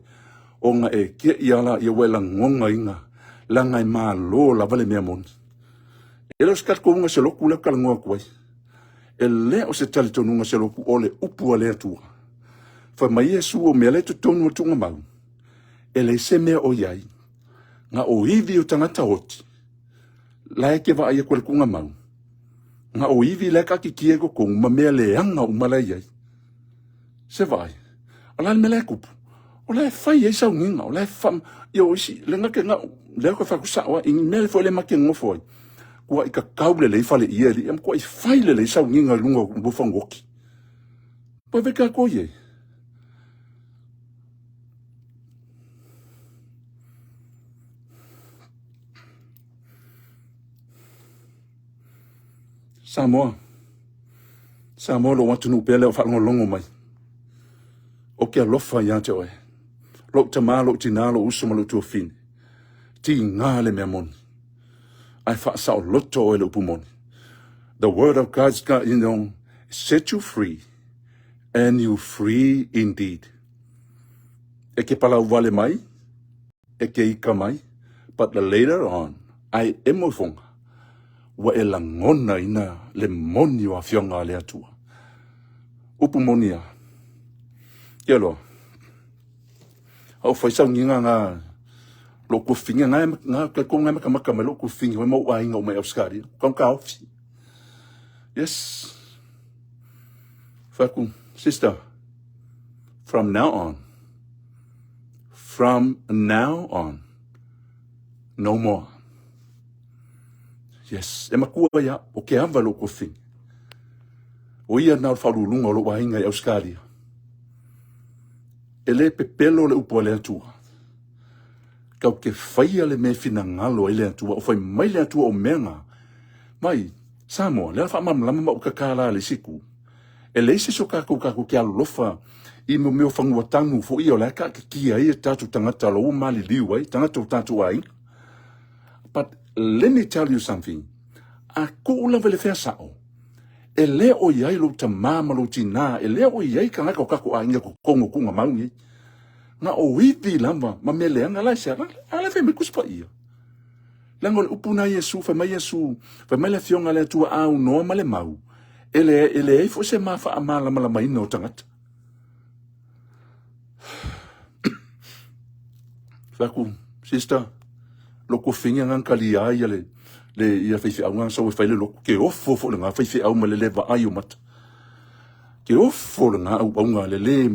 O nga e kia iala ia wela ngonga inga. La ngai maa lo la vale mea moni. E leo skat ko unga se loku le kalangoa kuai. E le o se tali tonunga se loku o le upua le atua. Fa mai Yesu o mea le tonu o tunga mau. E le se mea o iai. Nga o iwi o tangata oti. La e ke wa aia kua le kunga mau. Nga o iwi le ka ki kie ko kongu ma mea le anga o mala iai. Se vai. Ala me le kupu. O le fai e sau nginga. O le fam. Yo isi. Le nga ke nga. Le ko fa kusawa. Ingi mele fo le make ngofo ai. Kua I ka kaule le fale ia li. Am kua I fai le sau nginga lunga mbofangoki. Po veka ko ye. Samoa lo watu nupele o whaongo longo mai. O kia lofa ia te oe. Lo tama, lo tina, lo usama, lo tuafine. Ti ngā le mea moni. Ai whaasao loto oe le upu moni. The word of God's got, set you free. And you free indeed. E ke pala wale mai. E ke ika mai. But later on, ai emofonga. Wa e langona ina le moni o afionga le atua. Upu monia. Kia loa. Au whaisau nginga ngā lo kufinga ngā ko ngā maka me lo kufinga wa mau ainga o mai auskari. Kong ka ofi. Yes. Faku, sister. From now on, no more. Yes, e makua ia o ke ava lo kufinga. O ia nā whaurulunga o lo wahinga I Australia. E le pepelo le upo le atua. Kau ke whaia le me fina ngalo le atua, o whai mai le atua o menga. Mai, Samoa, le alfa mamlama ma o kakala le siku. E le se so kako ke alofa I mo meo whangua tangu fo I o le ka kia I tatu tangata lo mali liu tangata o tatu ai. But let me tell you something. A kula vele fea sao. E le o iai lo ta mama lo tina. E le o iai ka ngaka o kako a inga ko kongo kunga maungi. Nga o iwi lamba ma me leanga lai se ala fe me kuspa ia. Lango le upuna Yesu fa mai Yesu fa mai le fionga le tua au no ma le mau. Ele e fo se ma fa amala mala mai no tangata. Faku, sister, lo ko finga ngan kali ai le ia fai au ngan so fai le lo ke ofo fo nga fai au ma le va ai o mata. Ke ofo nga au nga le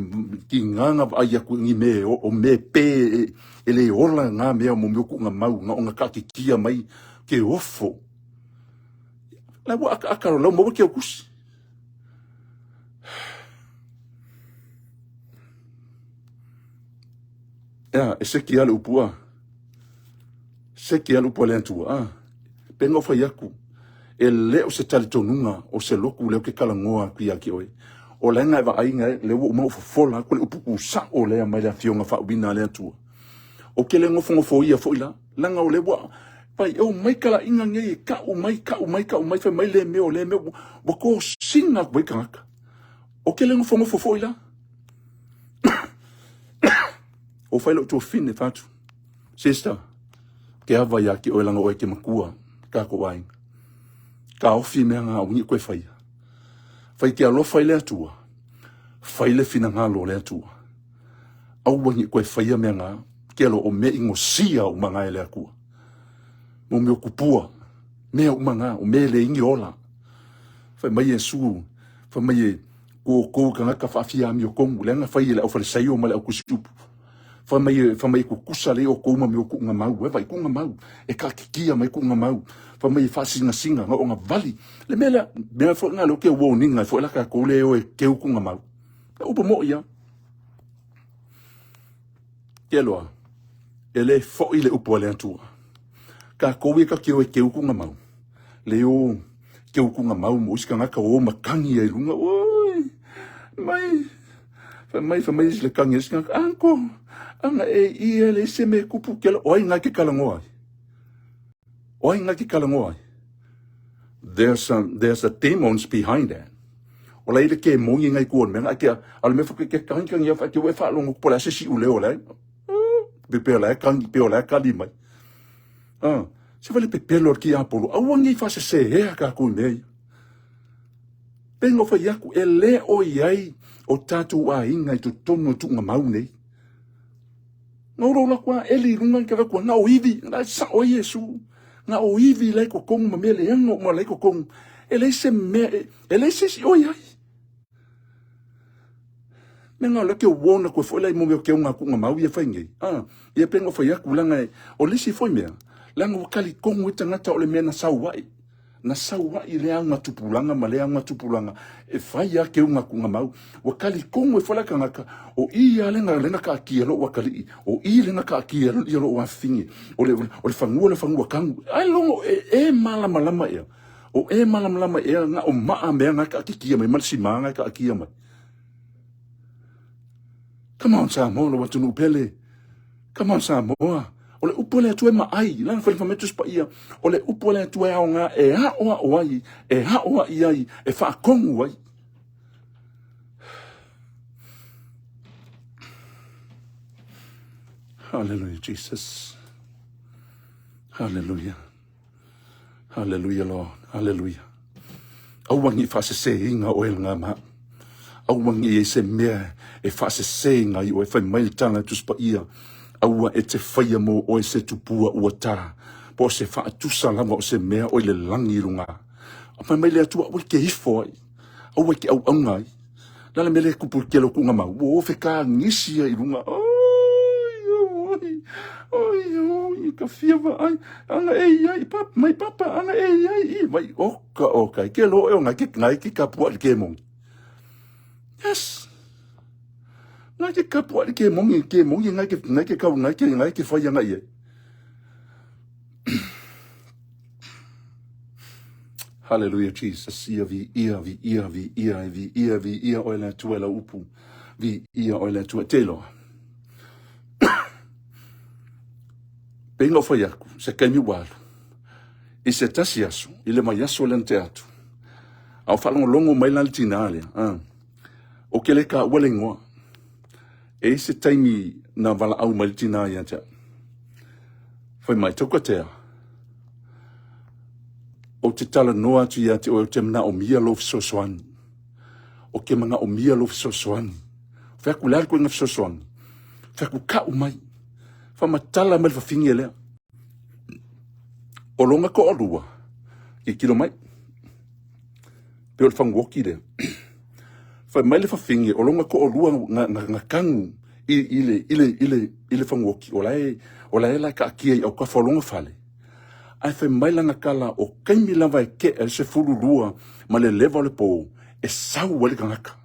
ki nga ai ku ngi me o me pe ele ola nga me mo me ku nga mau nga ka ki kia mai ke ofo. La wa akaro lo mo ke kusi. e se ki ale upua. Se ki ale upua le antua. Penga fa yaku. E le o se tali tonunga o se loku leo ke kalangoa ki aki oe. O le ngai va ainga le wo mo fola ko le upu sa o le mai le fionga fa ubina le atua. O ke le ngofo ngofo ia fo ila langa o le wa pai o mai kala inga nge ka o mai fa mai le me wo ko singa ko kanga. O ke le ngofo ngofo fo ila. O fai lo to fine fatu. Sister, ke ava ya ki o langa o ke makua ka ko wain. Ka ofi me nga uni ko fai. Fai ke alo fai le atua. Fai le fina ngalo le atua. Au wangi ko fai me nga ke alo o me inosia o manga le akua. Mo me okupua. Me o manga o me le ingi ola. Fai mai Yesu. Fai mai ko kanga ka fa fia mi o kongu le nga fai le o fai sai o male o kustupu. Fa mai ku kusale o ko mami o ku nga mau e vai ku nga mau e ka kikia mai ku nga mau fa mai fa singa nga o nga vali le mela me fo nga lo ke warning nga fo la ka ko le o e ke ku nga mau o po mo ia ke lo ele fo ile o po le antua ka ko we ka ke o ke ku nga mau le o ke ku nga mau mo iska nga ka o makangi e lunga oi mai fa mai le kangi iska anko anga e ia le se me kupu kela oi nga ki kalangoa. Oi nga ki kalangoa. There's a demons behind that. O la ile ke mongi ngai kuon menga ke al me fuke ke kang ia fa ke we fa longo pola se si ule o la. Be pe la kang pe la kali mai. Se vale pe pelo ki apolo. A wangi fa se he ka ku nei. Pengo fa yaku ele o yai o tatu a inga tu tono tu nga mau nei. Ngoro la kwa eli runga ke kwa na oivi na sa o Yesu na oivi le ko kong mamele ngo mo le ko kong ele se si o yai menga le ke wona ko fo le mo ke nga ku nga mau ye fainge ye pengo fa ya kulanga o lisi foi me langa kali kong witanga ta o le mena sauai na sauai le anga tupulanga male anga tupulanga e fai ya ke nga ku nga mau wakali kong we fola kanga o ia le nga ka kielo wakali o i le nga ka kielo yo wa fingi o le fangu kangu ai longo e malama e o e malama e nga o maa me nga ka kikia mai mal simanga ka kia mai come on Samoa lo watu pele come on Samoa o le upole tu ma ai lan fa metus pa ia o le upole tu e nga e ha o ai e ha o ai e fa kongu ai hallelujah Jesus hallelujah hallelujah Lord hallelujah au wangi fa se inga o nga ma au wangi se me e fa se inga i o fa mai tanga tu pa ia AUA e te whaia mo o e se tupua ua tā. Po se wha atusa langa o se mea o le langi runga. A mai mai le atua o ke ifo ai. AUA ke au angai. Lala me le kupu ke lo kunga mau. O fe ka ngisia i runga. Oi, ka fiawa ai. Anga ai, mai papa, anga ai. Vai oka. Ke lo e o ngai ki kapua li ke mongi. Yes. Ngai ke kapua li ke mongi, ngai ke kau, ngai ke whaia ngai e. Hallelujah, Jesus. Ia o le tuela upu. Ia o le tuela telo. Pengo whaiaku, se kaimi walu. I se tasi asu, i le mai asu le atu. Au whalongo longo mai lal tina alea. O ke le ka wale ngoa. E se taimi na wala au mai tina ia tea. Whai mai TAUKATEA. O te tala noa tu ia te o te mna o mia lo fisoswani. O ke manga o mia lo fisoswani. Whaku lari koe nga fisoswani. Whaku ka o mai. Whamatala mai whawhingi lea. O longa ko olua. Ki kilo mai. Peo le whangoki lea. Whai mai le whawhingi. O longa ko olua nga kangu. Ile whangoki. O lae la ka akia i au ka whalonga whale. Ai whai mai langa kala o kaimi lava e ke e se furu lua. Ma le lewa le po. E sau wale kangaka.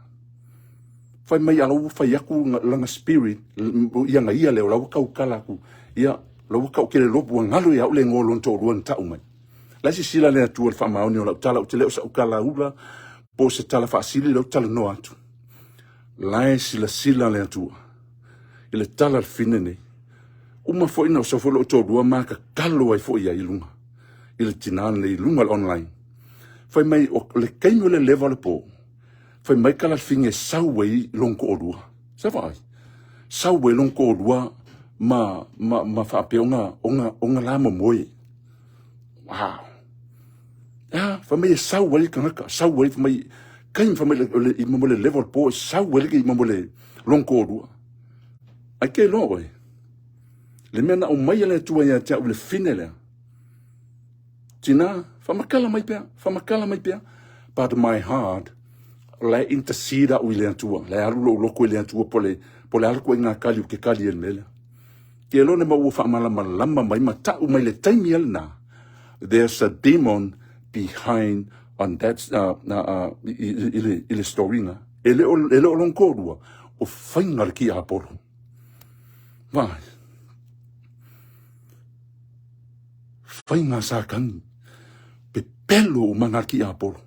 fai mai alo fai aku langa spirit ia nga ia leo lau kau kala ku ia lau kau kele lopu ngalo ia ule ngolon to ruan ta umai la si sila le tu fa maoni o lau tala o te leo sa ukala ula po se tala fa sili lau tala no atu la sila le tu ile tala fine ne uma fo ina so fo lo to rua ma ka kalo ai fo ia ilunga ile tinana le ilunga online fai mai o le kaino le level po fai mai kala finge sauwei lonko orua. Sa vai. Sauwei lonko orua ma fa pe onga lama moi. Wow. Ya, fai mai sauwei kanaka, sauwei fai mai kain fai mai le imamole level po sauwei ke imamole lonko orua. Ai ke lo oi. Le mena o mai le tua ya tia le finele. Tina, fa makala mai pea. But my heart la interceda o ile atua la alu loko ile atua pole alu ko nga kali ke kali el mele ke lo ne ma fa mala malamba mai mata o mai le time na there's a demon behind on that ile story na ele lonko dua o fainga ki apolo vai fainga sakan pe pelo o manaki apolo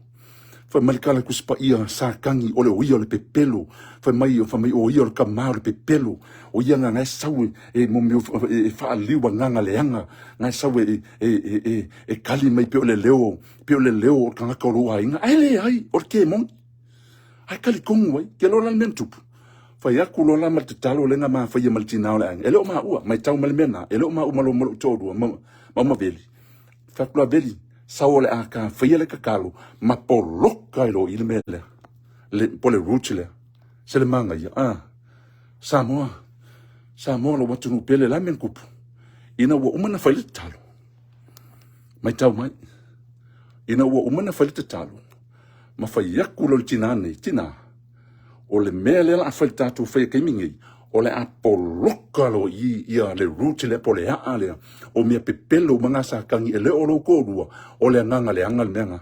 fa malikala ku spa ia sa kangi ole o ia le pepelo fa mai o ia le kamau le pepelo o ia nga sau e mo fa liwa nga leanga nga sau e kali mai pe ole leo kanga ko ro ai nga ai o ke mon ai kali kongo ke lo la mentu fa ya ku lo la ma talo le nga ma fa ia maltina le ele o ma ua mai tau malmena ele o ma malo todo ma veli fa ku veli saole aka faiele kakalo ma poloka ilo il mele le pole rutile se le manga ia Samoa lo watu no pele la men kupu ina wo umana faile talo mai tau mai ina wo umana faile talo ma fai yakulo tina o le mele la faile tatu fai kaimingi o le apoloka lo ia le rutile pole ale o mea pepelo mga sa kangi ele o lo kodua o le nganga le angal menga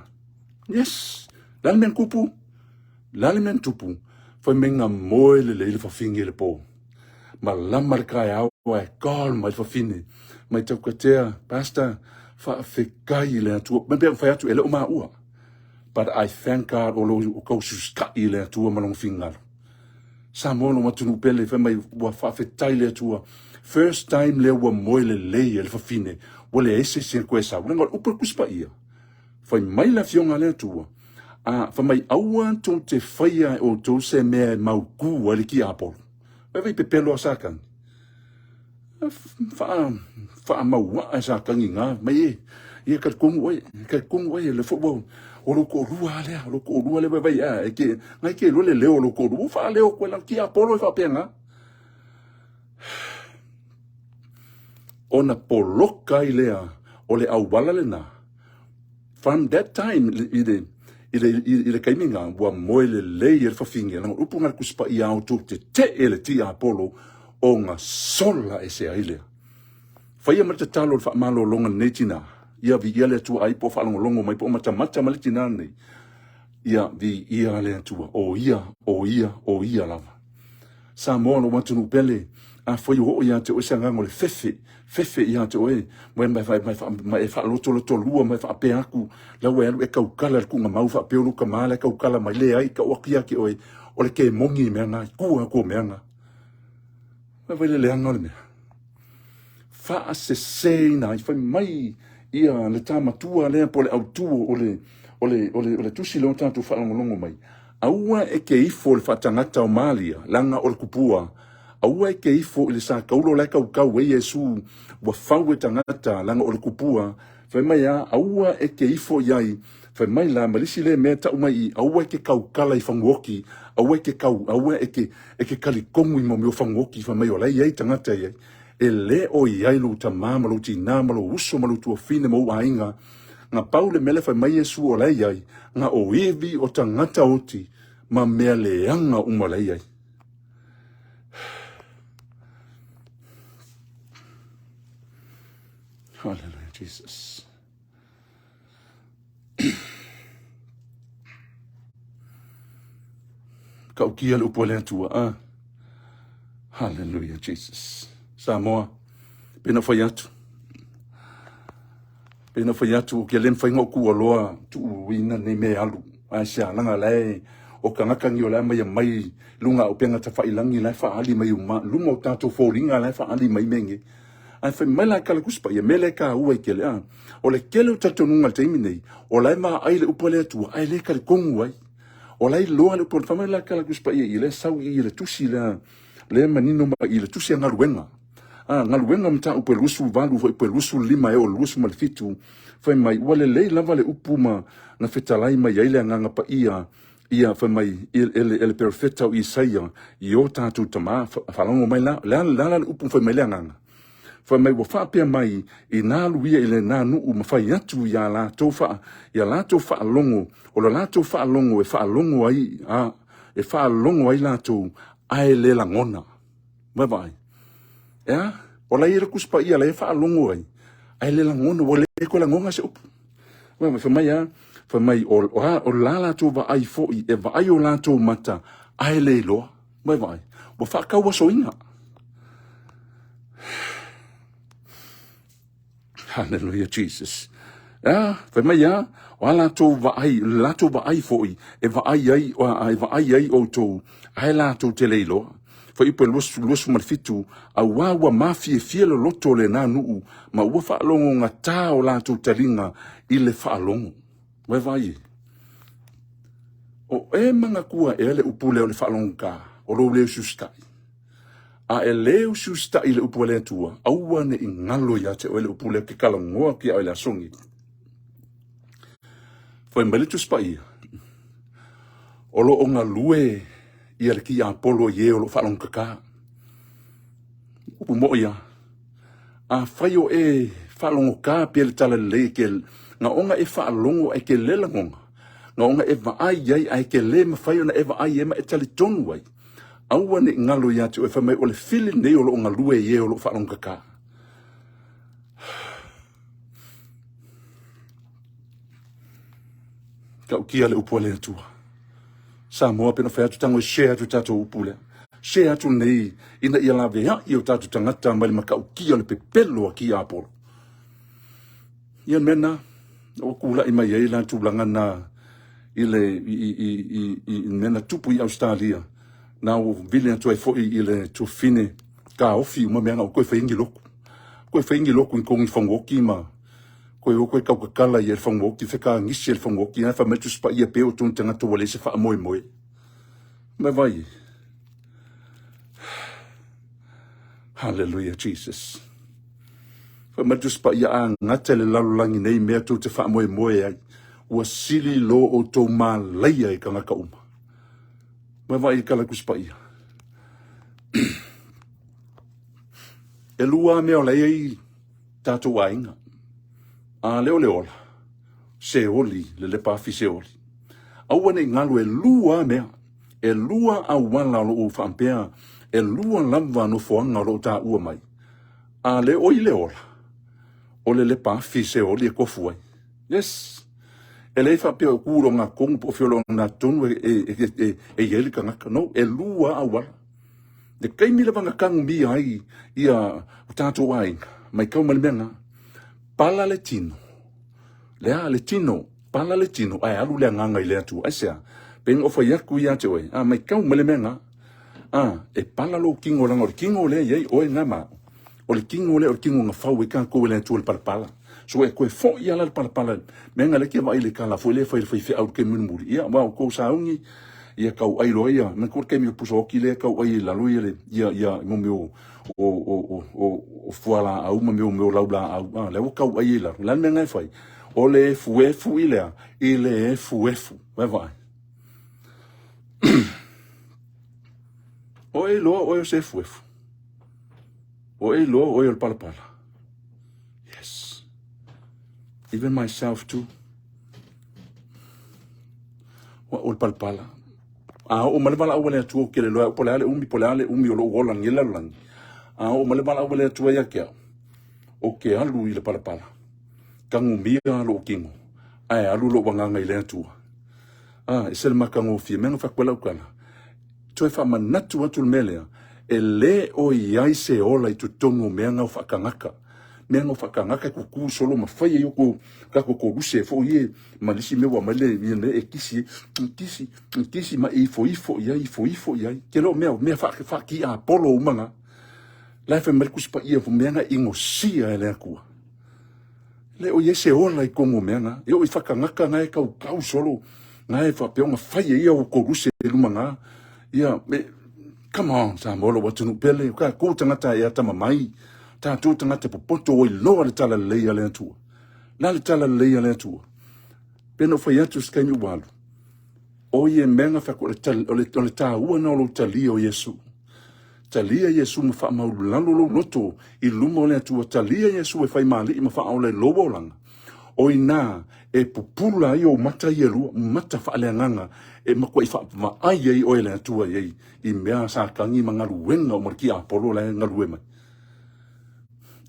yes lal men tupu fa menga moe le fa fingi le po ma lamar kai au e kal mai fa fini mai TAUKATEA pasta fa fekai le tu me pe fa atu ele o ma ua but I thank God o lo ko suska ile tu malong fingal Samoa matunu pele fa mai wa fa fetai le tua first time le wa moile le fa fine wole ese ko esa ngol upa kuspa ia fa mai la fionga le tua fa mai aua to te faia o to se me mau ku ali ki apol vai pe pelo sakan fa mau asa kan nga mai ia ka kung le football o lo ko rua le vai ke ngai ke lo le o lo ko ru fa le o ko la ki apolo fa penga ona poloka ilea o le au wala le na from that time ile kaiminga wa moile le fa finge na upu ngar kuspa ia o te ele ti apolo o nga sola ese ile fa ia mata talo fa malo longa netina ia vi ia le tu ai po fa longo mai po mata malitina nei ia vi ia le tu o ia lava Samoa no matunu pele a foi o ia te o sanga ngol fefe ia te oe mai fa lo lua mai fa pe aku la we e ka ukala ku nga mau fa pe lu ka mala ka ukala mai le ai ka o kia ki oe o le ke mongi me na ku me nga ma vai le ngol me fa se na fa mai ia le tama tua le po le autu o le tusi lo tanto fa longo mai AUA e ke ifo le fatangata o Malia langa o le kupua AUA e ke ifo le sa kaulo le kau e Yesu wa FAU e tangata langa o le kupua fa mai AUA e ke ifo yai fa mai la malisi le meta o mai AUA e ke kau kala I fangoki AUA e ke kali kongu I mo fangoki fa mai o le yai tangata yai e le o iai lo tamama lo tinama lo uso ma lo tua fine mo ainga nga paule mele fa mai Yesu o lai ai nga o ivi o tangata oti ma mea leanga uma lai ai Hallelujah Jesus Ka ukia le upo le atua. Hallelujah, Jesus. Samoa. Pena whai atu. Pena whai atu ke len whai ngoku aloa tu uina ne me alu. Ai sia langa lai o ka ngakangi o lai mai lunga o penga ta whailangi lai whaali mai uma. Lunga o tātou fōringa lai whaali mai menge. Ai whai mai lai kala kuspa ia me lai ka ua i kele a. O le kele o tātou nunga le teimi nei. O lai maa ai le upo le atua. Ai le kale kongu ai. O lai loa le upo le whamai lai kala kuspa ia i le sau i le tusi le manino ma i le tusi a ngaruenga. Ngaluenga mta upe lusu valu fo upe lusu lima e o lusu malfitu fai mai wale lei lava le upu ma na fetalai mai ele nganga pa ia fai mai ele perfecta o Isaia i o tatu tama falango mai la le upu fai mai le nganga fai mai wa fapia mai i na luia ele na nu ma fai atu ya la tofa longo o la tofa longo e fa longo ai e fa longo ai la to ai le langona vai ya ola ira kuspa ia le fa longo ai le langona wole ko langonga se up wa fa mai o la to va ai fo e va ai o la to mata ai le lo vai bo fa ka wa soinga hallelujah Jesus fa mai o la to va ai fo e va ai o to ai la to te le lo fa ipe lusu malfitu a wawa mafie fielo loto le nanu ma ua whaalongo ngā tā o lātou taringa i le whaalongo. Vai. O e manga kua e le upu leo le whaalongo ka, o lo leo sustai. A e leo sustai le upu le tua, aua ne i ngalo ya te o le upu leo ke kalangoa ki a le asongi. Fai mbalitu spai. O lo o ngā lue ia le ki a polo ye o lo whalong kaka. Upu mo ia. A whaio e whalongo ka pia le tala le ke nga onga e whalongo e ke le langonga. Nga onga e vaai ai ai ke le ma whaio na e vaai e ma e tali tonu ai. Aua ne ngalo ia te o e whamai o le fili nei o lo onga lue ye o lo whalong kaka. Ka ukia le upo le atua. Samoa pena whai atu tango share atu tātou upule. Share atu nei ina ia la vea i o tātou tangata mai le maka ukia le pepelo a ki apolo. Ian mena, o kula i mai ei la tūlanga na i mena tupu i Australia. Na o vile atu ai foi i le tufine ka ofi uma mea o koe whaingi loko. Koe whaingi loko i kongi whangoki ma koe o koe kaukakala i e whangoki, wheka ngisi e whangoki, na whametu spa i a peo tōn tangata wale se wha moe. Mai vai. Hallelujah, Jesus. Whametu spa i a ngata le lalulangi nei mea tō te wha moe ai, ua sili lo o tō mā leia e ka ngaka uma. Mai vai i kala kuspa ia. E lua mea o leia i tātou ainga. A leo ola, se oli, le pafi se oli. Aua ne ngalu e lua mea, e lua a wala lo o whampea, e lua lava no foanga lo ta ua mai. A le ola, o le pafi se oli e kofu ai. Yes, e le whapea o kuro ngā kongu po whiolo ngā tonu e yeli ka ngaka, no, e lua a wala. De kaimila wanga kangu mi ai, ia o tātou ai, mai kau malimenga, pala le tino. Lea le tino. Pala le tino. Ai alu lea nganga i lea tu. Aisea. Peng ofa yaku i ate oe. Mai kau mele menga. E pala lo kingo langa. O le kingo lea iei oe ngama. O le kingo lea o le kingo nga fau e ka koe lea tu le pala. So e koe fo i ala le pala. Menga le kia vai le kala. Fo le fai fe au ke munmuri. Ia wao kou saungi. Ia kau ai loa ia. Men kore kemi o puso oki lea kau ai lalo ia. Ia mo o fuala au ma meu laula au le o kau ai la lan me ngai fai o le fuefu ile fuefu vai o e lo o se fuefu o e lo o el pala yes even myself too o pala o male bala o le tu ke le lo polale umi o lo gola ngila lang o male bala o le tu ya ke o ke alu ile pala kangu mia lo kingo ai alu lo wanga ngai le tu e sel makango fi menga fa kwela kwala Toi fa manatu atu melea. E le o iai se ola I tu tongo meanga o whakangaka. Meanga o whakangaka kuku solo ma whai e oko kako ko ruse fo ie malisi mewa male e kisi ma ifo iai. Ke lo mea whaki a polo umanga. Lai whai marikus pa ia fo meanga inosia e lea kua. Le o iai se ola I kongo meanga. E o I whakangaka ngai kau solo. Ngai whapeonga whai e ia o ko ruse e lumanga. Ia come on, sa molo watu nu pele, ka ko tangata e atama mai, ta tu tangata popoto o loa le tala leia le atua. La le tala leia le atua. Peno foi atu skanyu walu. O ye menga fa ko le TAUA na lo tali o Yesu. Talia Yesu ma fa ma lalo lo loto, I lumo le atua talia Yesu e fai mali ma fa o le lobo langa. O ina e pupula I o mata yelu, mata fa le nganga. E makua I wha ai ei o ele atua ei I mea sa kangi ma ngaru wenga o marki a polo lai ngaru e mai.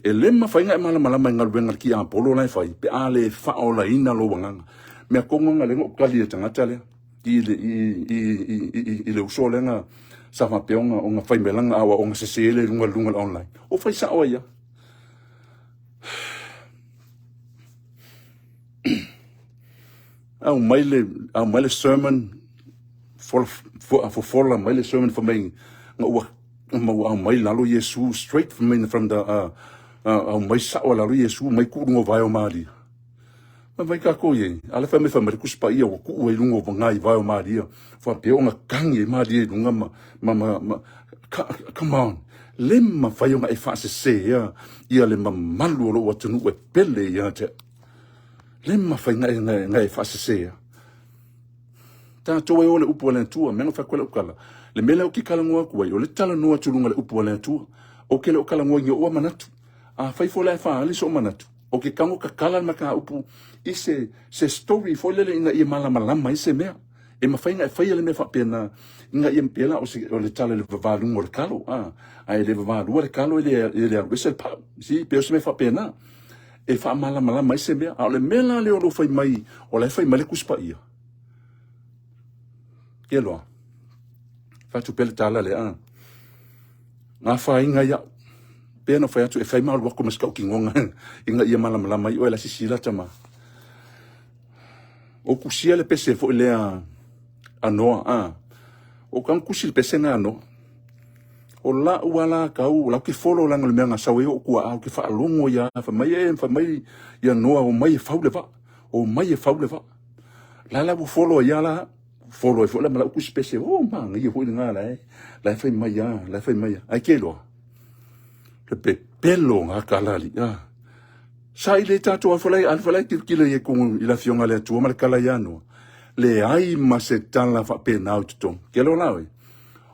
E lema whainga e malama ngaru wenga ki a polo lai whai, pe a le wha o la ina lo wanganga. Mea kongonga le ngok kali e tangata lea, I le uso lenga sa whapeonga o nga whai melanga awa o nga sesele lunga online. O whai sa oa ia. Au maile sermon for my sermon for me my lalo Yesu straight from the my sawa lalo Yesu my ku ngo vai o mali ma vai ka ko ye ala fa me fa mer kuspa ia o ku e lungo ngai vai o mali fa pe o nga kangi mali lunga ma come on lemma fa yo ngai fa se ia le malu lo watu no e pele ia te lemma fa ngai fa se ta to e ole upo le tua menga fa kwela ukala le mele o ki kala ngoa ku o le tala noa tulunga le upo le tua o ke le o kala ngoa o manatu a fai fo le fa ali so manatu o ke kango ka kala maka upu ise se story fo le ina I malama ise mea e ma fainga fai le me fa pena inga I mpela o le tala le valu mo le kalo ai le valu le kalo ele wese pa si pe o se me fa pena e fa malama ise mea o le mela le o fai mai o le fai male kuspa ia ke loa fatu pele tala le nga fa inga ia pena fa atu e fai mal wako mas ki ngonga inga ia malama I o la sisila tama o kusia le pese fo le anoa o kan kusil pese na no o la wala ka u la ki folo la ngol menga sawe o ku a ki fa longo ya fa mai ya noa o mai fa le va o mai fa le va la bu folo ya la folo fo la mala ku spese o ma ngi ho nga la fa mai ai ke lo le pelo nga kalali sa ile tato alfalai kile ye kung ila fionga le tu mal kala yano le ai ma se tan la fa pe na to ke lo lawe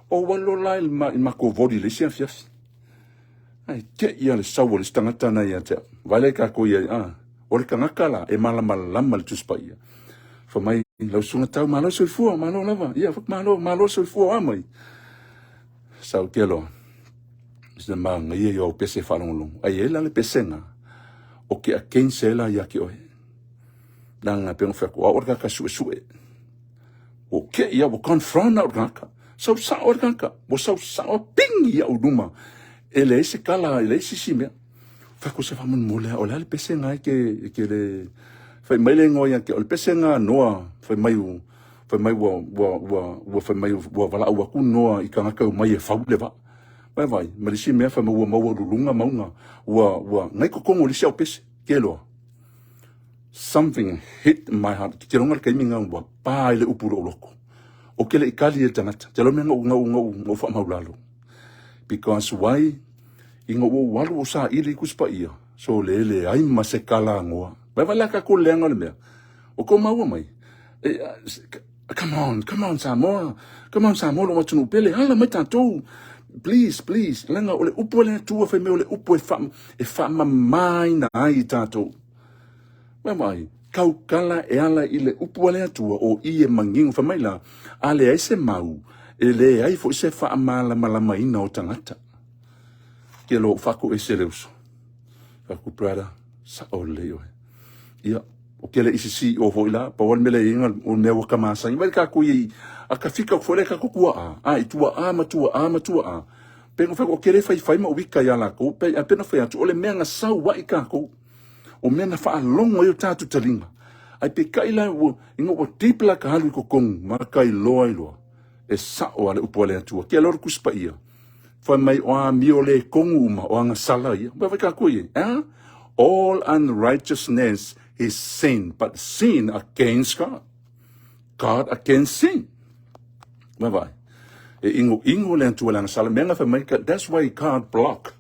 o wallo la il ma ko vodi le sia fias ai te ia le sawo le stangata na ia te vale ka ko ia o le kangakala e malama le tuspaia fa mai lo sunga tau malo so fu malo lava ia fa malo so fu amai sa ke lo se manga ia yo pese falong ai ela le pesenga o ke a kensela ia ki oe. Nanga pe ngofeko a orga ka sue. O ke ia o confront na orga ka. Sau sa orga ka. O sau o ping ia o duma. Ele ese kala, ele ese sime. Fako se famun mole o le pese ngai ke le fai mai le ngoia ke o le pese nga noa fai mai wo fai mai wo vala o ku noa I kanga ka mai e fau le va. Vai, malisi mea fa maua lulunga maunga wa ngai ko kongo lisi au pese kelo something hit my heart ke ronga kai minga wa pa ile upuro loko o kele ikali e tanata te lo menga ngo fa maulalo because why ingo wo walu o sa ile kuspa ia so le ai ma se kala ngoa vai la ka ko lenga le mea o ko maua mai come on Samoa lo watu pele hala mai tanto please langa ole upo le tua fe me ole upo e fa mai na ai tato mai kau kala e ala ile upo le tua o I e mangingo fa mai la ale ai se mau ele ai fo se fa mala mai na o tangata ke lo fa ko e se leuso fa ko prada sa ole yo ia o ke le isi o hoila pa wal mele inga o me wa kama sa ngai ka ku i a ka fika o fole ka ku a itua a matua pe ngo fa o ke le fai ma wika ya la ko pe a pena fa o le menga sa wa i ka ko o mena fa longo yo tatu talinga ai pe kaila o ingo o tipla ka halu ko kong ma kai loa e sa o ale upole atua ke lor kuspa ia fa mai o mi o le kongu ma o anga sala ia ba ka ku i all unrighteousness is sin, but sin against God. God against sin. Bye-bye. Ingo le tu lang sala menga fa mai that's why he can't block.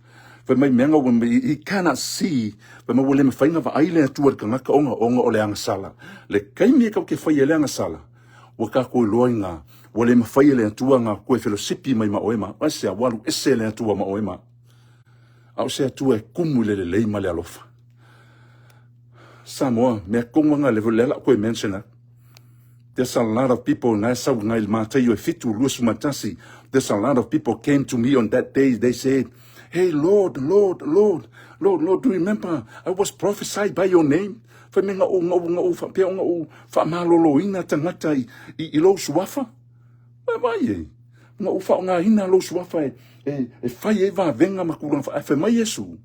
Fa mai menga when he cannot see, fa mai wole me fainga va aile tu ka ngaka onga o le ang sala. Le kai me ka ke fa ile ang sala. Wa ka ko loinga, wole me fa ile tu nga ko fellowship mai ma oema. Asia walu esele tu ma oema. Au se tu e kumule le LIMA le alofa. Samoa me konga le volela ko mention. There's a lot of people na sa ngai mata yo fitu lusu matasi. There's a lot of people came to me on that day. They said, "Hey Lord, do you remember I was prophesied by your name? Fa menga o fa pe o fa malolo ina tangata I lo suafa." Ba ye. Nga fa nga ina lo suafa e fa ye va venga makula fa mai Yesu.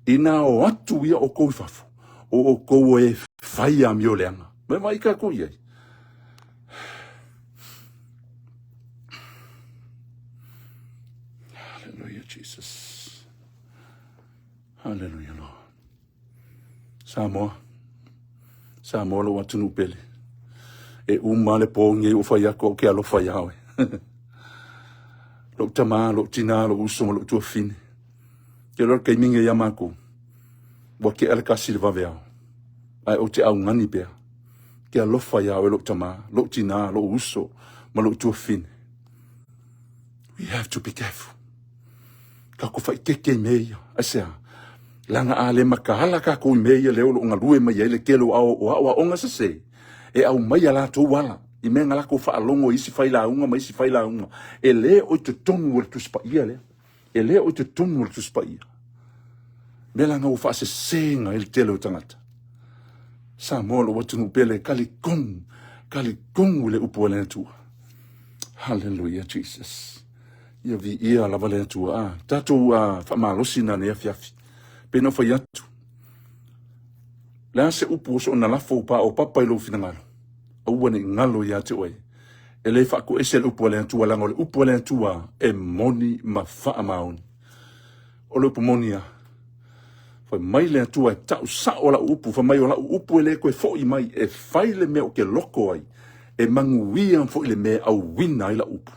Ina o atu ia o ko fafu. O ko e faia mi oleanga. Me mai ka ko ye. Hallelujah, Jesus. Hallelujah, Lord. Samoa lo watu nupele. E umale po nge o faia ko ke alo faia we. Lo tama, lo tina, lo uso, lo tua fine. Ke lo ke minge yamako. Wa ke alka silva vea. Ai o te au ngani pea. Ke alofa ya lo tama, lo tina, lo uso, ma lo tua fine. We have to be careful. Ka ko fai keke meia. Asea. Langa ale makahala ka ko meia leo lo ngalue mai ele kelo o onga se. E au mai ala to wala. I menga la ko fa longo isi fai la unga mai isi fai la unga. E le o te tonu o tu spa ia le. E le o te tonu o tu spa ia. Mela nga ufa se senga il telo tangata. Sa molo watu nupele kali kong ule upo le tua. Hallelujah, Jesus. Ia vi ia lava le tua. Tatu fa malosi na ne fiafi. Peno fa yatu. La se upo so na lafo pa o papa ilo finangalo. Au ne ngalo ya te oi. Ele fa ko esel upo le tua la ngole upo le tua e moni ma fa amaun. Olo pomonia. Fa mai le tua tau sa ola upu fa mai ola upu ele ko fo I mai e fai le me o ke loko ai e manguia fo le me au wina ila upu.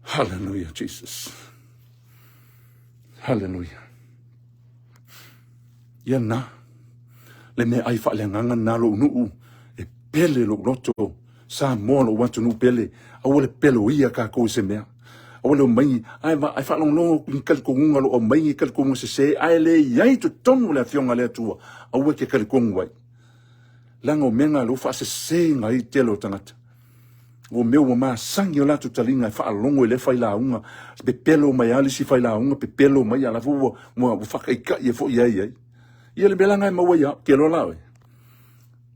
Hallelujah, Jesus. Hallelujah. Ya na le me ai fa le nganga na lo nuu e pele lo roto sa mo lo watu nu pele au le pelo ia ka ko se mea. Ole mai ai fa long kal ko ngalo o mai kal ko se ai le yai to ton la fionga le tua au ke kal ko ngwai lango menga lo fa se ngai telo tangata o meu ma sangi la tu talinga fa longo le fa la unga be pelo mai ali si fa la unga pe pelo mai ala fu mo fa ka ye fo yai ye le belanga ma wa ke lo la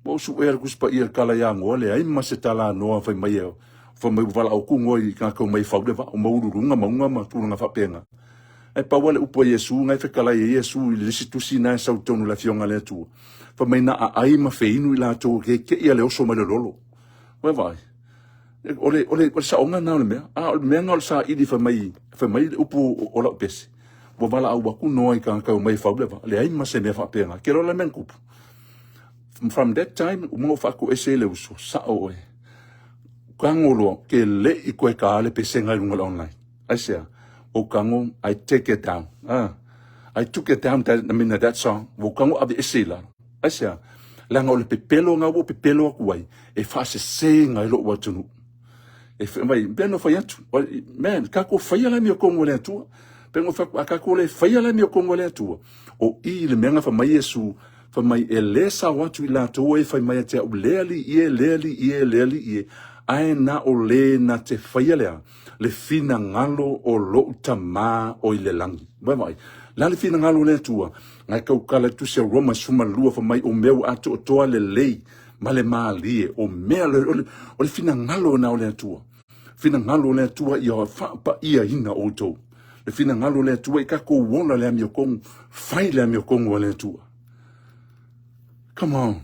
mo su kuspa kala ya ngole ai ma se tala no fa mai fa mai vala o kungoi ka ko mai FAU le va o maururunga maunga ma tulunga fa penga e pa wale upo Yesu ngai fe kala Yesu le situsi na sa tonu la fionga le tu fa mai na ai ma fe inu la to ke ia le oso mai le lolo we vai ole sa onga na le mea o menga sa idi fa mai upo ola pesi bo vala au ku noi ka mai FAU le va le ai ma se me fa penga ke lo le menku from that time mo fa ko esele uso sa o kangolo ke le I koe ka ale pe senga lunga online. I say, o kango, I take it down. I took it down that song. O kango abi esila. I say, langa ole pe pelo nga wo pe pelo kuai. E fa se senga lo watunu. E mai beno fa yatu. Man, kako fa yala mi kongo le tu. Pengo fa kako le fa yala mi kongo le tu. O I le menga fa mai Yesu. Fa mai elesa watu ila to e fa mai te leali ie. Ai na o le na te whaialea, le fina ngalo o lo tama o I le langi. Mai, Lale fina ngalo le tua. Ngai kau kala tu se Roma suma lua fa mai o meu ato o toa le lei. Male maalie o mea le fina ngalo na o le tua. Fina ngalo le tua i o fa pa ia ina o tou. Le fina ngalo le tua i kako wona le amio kong. Fai le amio kong o le tua. Come on.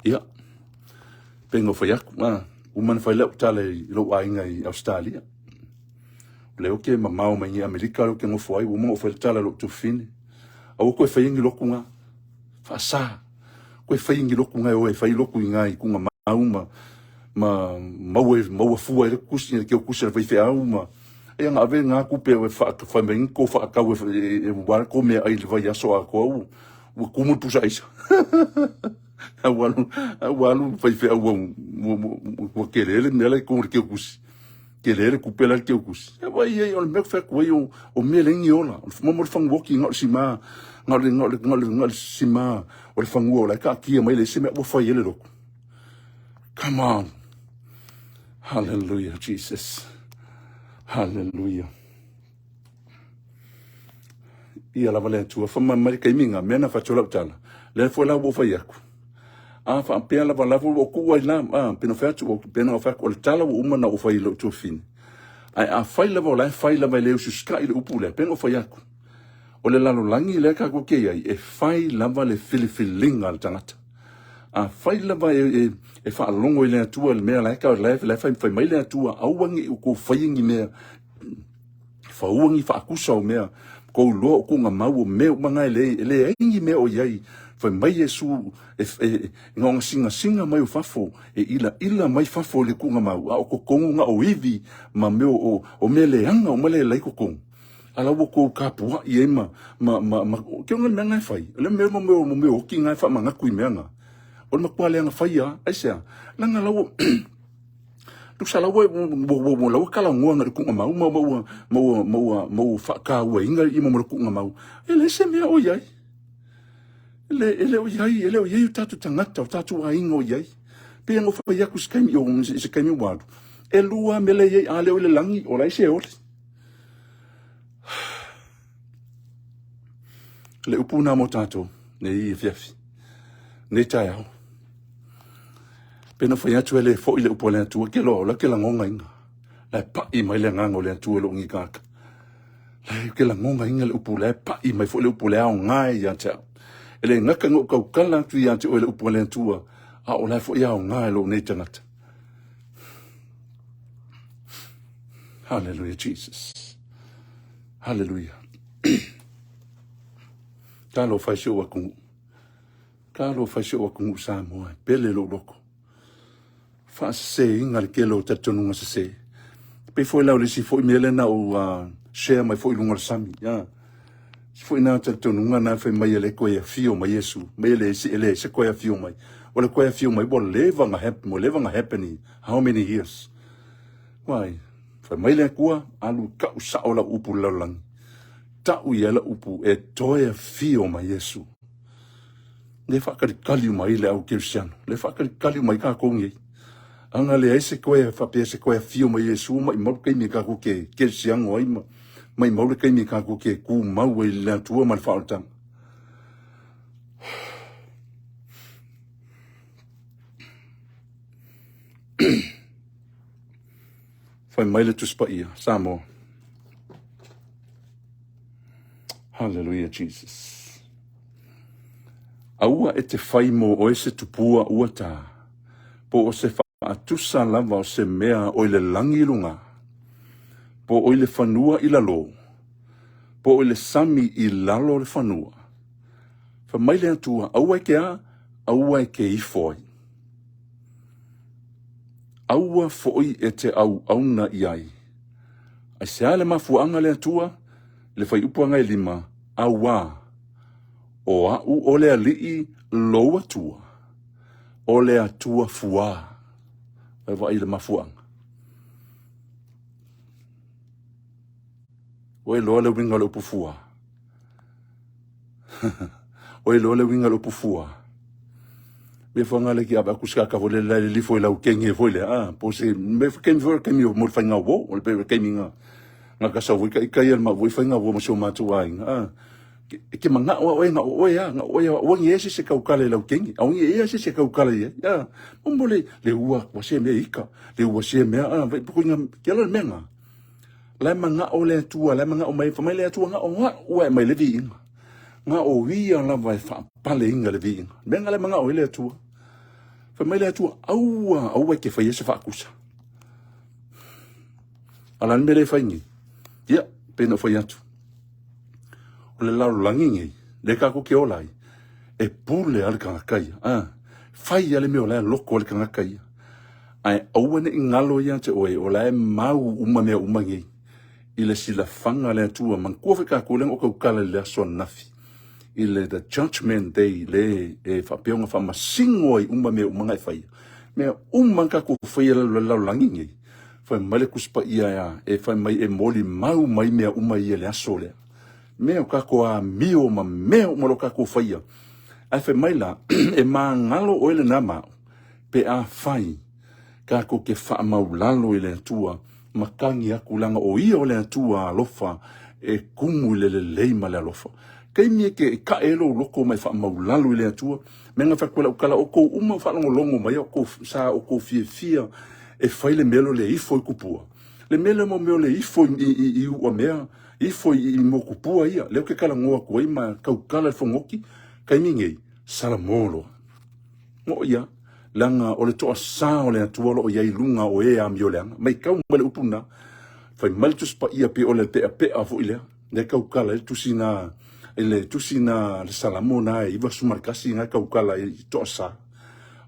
Ia. Pengo fai aku. Uman fai lau tale lo ainga i Australia. Leo ke mamau mai i Amerika lo ke ngofo ai. Uma o fai tala lo tu fine. Au koe fai ingi loku nga. Fa sa. Koe fai ingi loku nga o e fai loku i ngai. Kunga mau mau fua e kusi ke kusi fai fai au ma. E nga ave nga kupe o fa me ko fa ka e wa ko me ai vai aso a ko. O kumu pusa isa. Awalu fai fai au o kelele mele ko ke kusi. Kelele kupela ke kusi. E vai e on me fa ko o melengi ola. Mo fang walking not sima. Ngol sima o fangu ola ka ki mai le sima o fai ele loko. Come on. Hallelujah, Jesus. Hallelujah. Ia la vale tua fama mai kai minga mena fa chola tala. Le fo la bo fa yaku. Fa pe la vala o ku ai la pino fa tu pino fa o tala o uma na o fa ilo tu fin. Ai fa la vola fa la vale o sky le upule pino fa yaku. O le lalo langi le ka ko ke ai e fa la vale filifilinga al tangata. Fai lava e fa longo ile tua le mea la ka le fai mai le tua auangi ko fai ngi mea fa uangi fa akusa o mea ko lo ko nga mau me manga le ngi mea o yai fai mai Yesu ngonga singa mai o fafo ila mai fafo le ku nga mau o ko kongu nga o ivi ma me o me le anga o mele lai ko kongu ala wo ko kapua i ema ke nga nga fai le me o ki nga fa manga ku mea nga o ma kwale nga faia aisa langa lawo tu sala wo lawo kala ngona ku nga mau fa ka wa inga i mo ku nga mau ele se me o yai ele o yai tatu tangata tatu a inga o yai pe ngo fa ya ku skemi o se kemi wadu e lua mele yai ale o le langi o lai se o le upuna mo tato ne i fiafi ne tai au pena foi atu ele foi le upole atu ke lo la ke la ngonga inga la pa I mai le ngango le atu lo ngi kaka la ke la ngonga inga le upole pa I mai foi le upole au ngai ya cha ele ngaka ngo ka kala tu ya tu le upole atu a o la foi au ngai lo ne tanata hallelujah Jesus hallelujah kalo fa sho wa ku sa mo pele lo loko fa se inga le kelo tatonunga se pe foi la le si foi mele na o share mai foi lunga sami ya si foi na tatonunga na fe mai le ko ya fio mai Yesu mai le si ele se ko ya fio mai o le ko ya fio mai bo leva nga happening how many years why fa mai le kua alu ka sa ola upu lalang ta u yela upu e toya fio mai Yesu le fa kali mai le au cristiano le fa kali mai ka kongi anga le ese koe fa pe se koe fio mai Yesu mai mau kai mi ka ko ke siang oi mai mau kai mi ka ko ke ku mau e la tua mal falta fa mai le tu spaia samo hallelujah Jesus AUA e te fai mo o ese tupua ua ta po o se ATUSA lava o se mea o le langi lunga. Po o le fanua I lalo. Po o le sami I lalo le fanua. Fa mai le atua, AUA ke a, AUA ke IFO. AUA foi e te auna iai. Ai se ale mafuanga le atua, le fai upuanga I LIMA, AUA. O au o le alii lo atua. O le atua fua. Ai vai le mafuanga. Oi loa le winga lo pufua. Oi loa le winga lo pufua. me fonga le ki aba kuska ka vole la li foi la o kengi foi le po se me ken vo ken yo mo fanga wo o le ken minga nga ka sa voi ka ia ma voi fanga wo mo so ma tu ai ke manga o ya o ngesi se ka ukale la o kengi o ngesi se ka ukale ya ombole le ua wa se me ika le ua se me vai pu nga ke lo menga la manga o le tua la manga o mai fa mai le tua nga o mai le vi nga o wi la vai fa pale inga le vi menga le manga o le tua fa mai le tua au ke fa yese fa kusa ala me le fa ngi ya pena fa yatu o le lau langi ngi le ka ko ke olai e pule al ka kai fai ale me ola loko al ka kai ai au ne ngalo ya te o la mau me ngi ile sila fanga le tua man ko fa ka ko le o ka kala le so nafi ile the judgment day le e fa peonga fa masingoi me ngai fai me ka ko fai le lau langi ngi fa male kuspa ia e fa mai e moli mau mai me ia le aso le me o ka ko a mio ma me o mo ka ko fai ai fa mai la e ngalo o le nama pe a fai ka ko ke fa maulalo ile tua makangi akulanga o ia o le tua alofa e kumu le LIMA le alofa kai mi ke ka elo loko mai fa maulalo ile tua menga fa kola ukala o ko fa longo mai o ko sa o ko fia e fai le melo le IFO i kupua le melo mo le IFO i o mea IFO i mo kupua ia le ke kala ngoa ko ima ka ukala fongoki kai mi ngei salamolo mo ia langa o le toa sa o le atua o iai lunga o e am yoleanga mai kau mele upuna fai maltus pa ia pe o le pe a fo ile le kau kala tusina le salamona e iwa sumarkasi nga kau kala i toa sa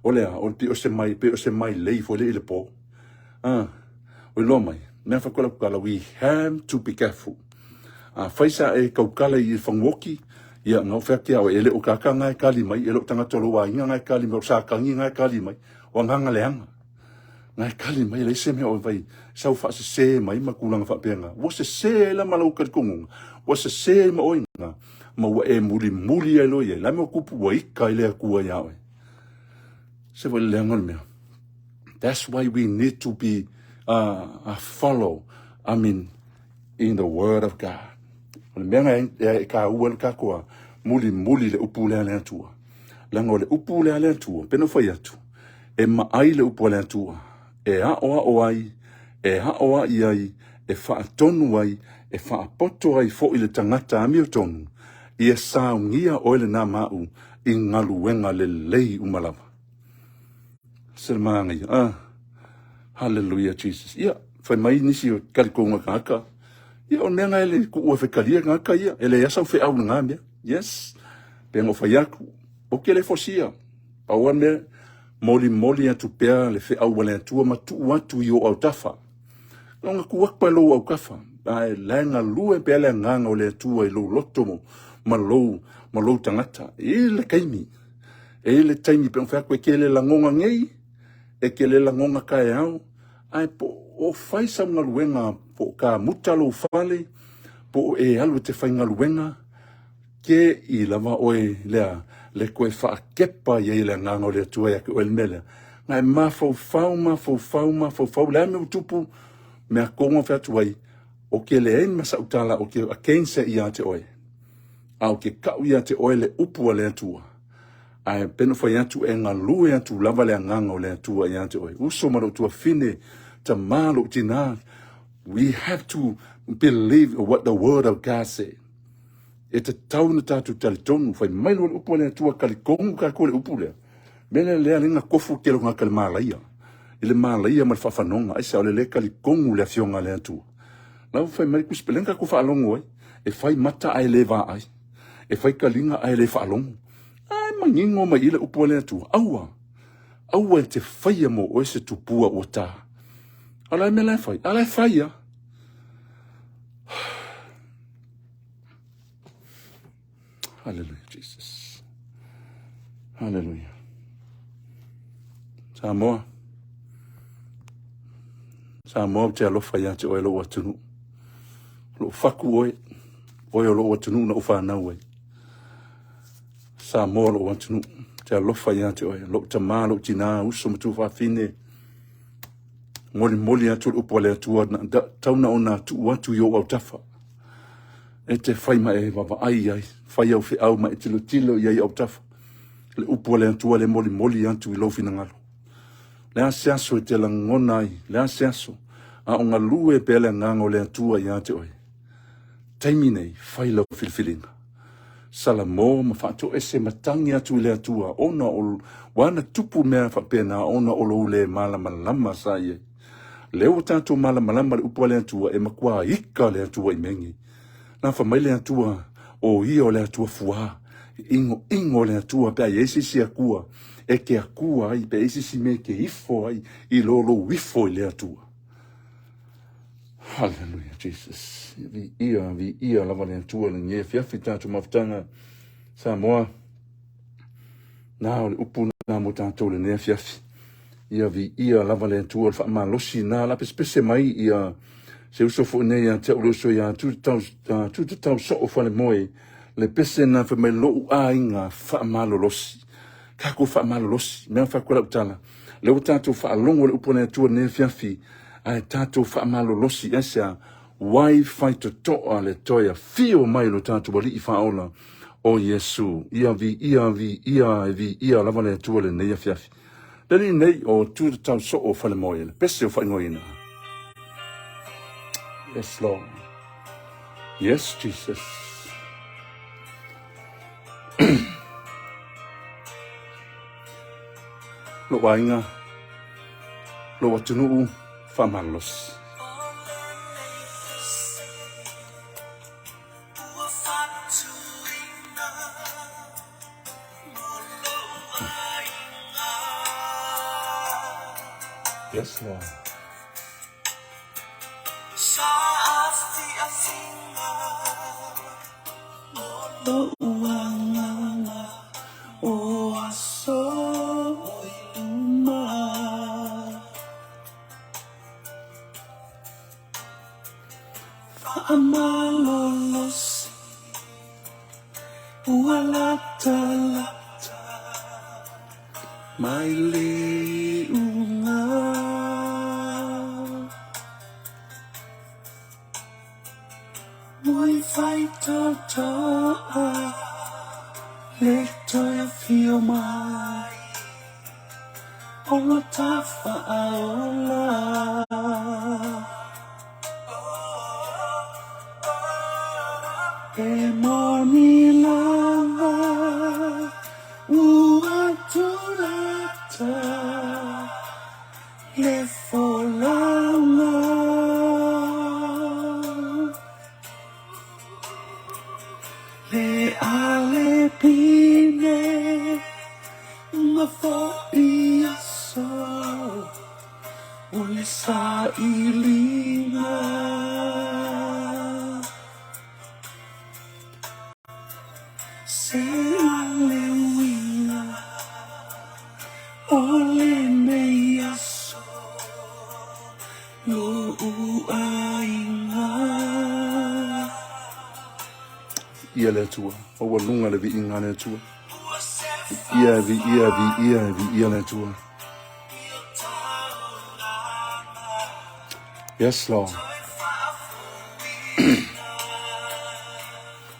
o le pe o se mai lei fo le po o lo mai me fa kala we have to be careful fai sa e kau kala i fangoki ia ngau feke au ele o kaka ngai kali mai ele o tanga tolo wa inga ngai kali mai o sa kangi ngai kali mai o nganga leanga ngai kali mai le se me o vai sau fa se mai makulanga fa penga wo se la malau ka kungu wo se ma o inga ma wa e muli e lo ye la me kupu wa ika ile ku ya we se vo le ngol me that's why we need to be follow in the word of God. Le menga e ka uel ka ko muli le upule ale tua lango le upule ale tua peno foi atu e ma ai le upule tua e o ai e fa tonu ai e fa poto ai fo ile tangata ami o tonu e sa ungia o le na mau i ngalu wenga le lei umalava selmanga hallelujah Jesus ia fa mai nisi o kalkonga kaka ia o nenga ele ku o fekalia ngaka ia ele ya sa fe au ngamia yes pengo fayaku o que ele fosia pa wane moli atu pea le fe au wale atu matu watu yo au tafa longa ku wakpa lo au kafa ai langa lue pe le nganga o le atu e lo lotomo malo tangata ele kaimi ele taimi pe fa ko ke le langonga ngei e ke le langonga kai au ai po o fai sa ngaluenga po ka mutalo fale po e alu te fai ngaluenga ke i lava oe le koe wha kepa ye le nganga o le tua ya ke o el mele ngai mafau le ame utupu me a konga wha tuai o ke le ein masa utala o ke a kense i ate oe a o ke kau i ate oe le upu a le atua ai peno whai atu e ngalu e atu lava le nganga o le atua i ate oe uso maro tua fine ta malo tina we have to believe what the word of God says. E te tau na tātou talitonu, whai mailo le upu le tua kalikongu ka kore upu le. Mele lea linga kofu kelo ngā kali mālaia. Ile mālaia mal whawhanonga, aisa ole le kalikongu le fionga le atua. Lau whai mai kuspelenga ku whaalongo e whai mata ai le vā ai. E whai kalinga ai le whaalongo. Ai mangingo mai ile upu le atua. Aua te whaia mo o se tupua o tā. Alai me lai whai, alai whaia. Hallelujah, Jesus. Hallelujah. Samoa te alofa ia te oe lo atunu. Lo faku oe lo atunu na ufa na oe. Samoa lo atunu. te alofa ia te oe, lo tama, lo tina, uso matu whawhine, moli atu upo le atua, tauna o nā tu atu yo au tafa. E te whai ma e wawa ai, whai au whi au ma e tilo iai au tafa. Le upo le atua le moli atu I lofi na ngalo. Le aseaso e te langona ai, le aseaso, a o ngā lue pe le ngango le atua ia te oe. Taimi nei, whai lau filfilinga. Sala mo ma whaato ese matangi atu le atua, ona o wana tupu mea whapena, ona o lo le malama sa ie. Leo tātou malama le upo le atua, e makua ika le atua I mengi. Nā whamai le atua, o ia o le atua fuā, ingo le atua, pe ai esisi akua, e ke akua ai, pe esisi me ke ifo ai, I lo wifo I le atua. Hallelujah, Jesus. Vi ia lava le atua le nye fiafi tātou mawhtanga sa moa. Nā o le upu nā mo tātou le nye fiafi. Ia lava le atua le wha losi nā la pespese mai ia se uso fo nei a te uloso ia tu tau so o fale moe le pese na fa mai lo a inga wha losi. Kako wha losi. Mea wha kura utala. Le o tātou wha longo le upu le atua le nye fiafi. Ai tātou whaamalo losi esa wai whai to toa le toia fio mai lo tātou wali I whaola o Yesu. Ia lava le atua le neia fiafi. Dani nei o tūra tau so o whale moe le pese o whaingoina. Yes, Lord. Yes, Jesus. Lo wainga. Lo watunuu. Famalos. Yes, Lord. Amalolos Walata Maili Unga Moi fai toa Lectoia fio mai Ola tafa aola E moni lava uaturata le folanga le ale pine ma fobia so ule sa ilina Hallelujah, ole meia so lo uainga. Ia le atua, o walunga le vi inga le atua. Ia le atua. Yes, Lord.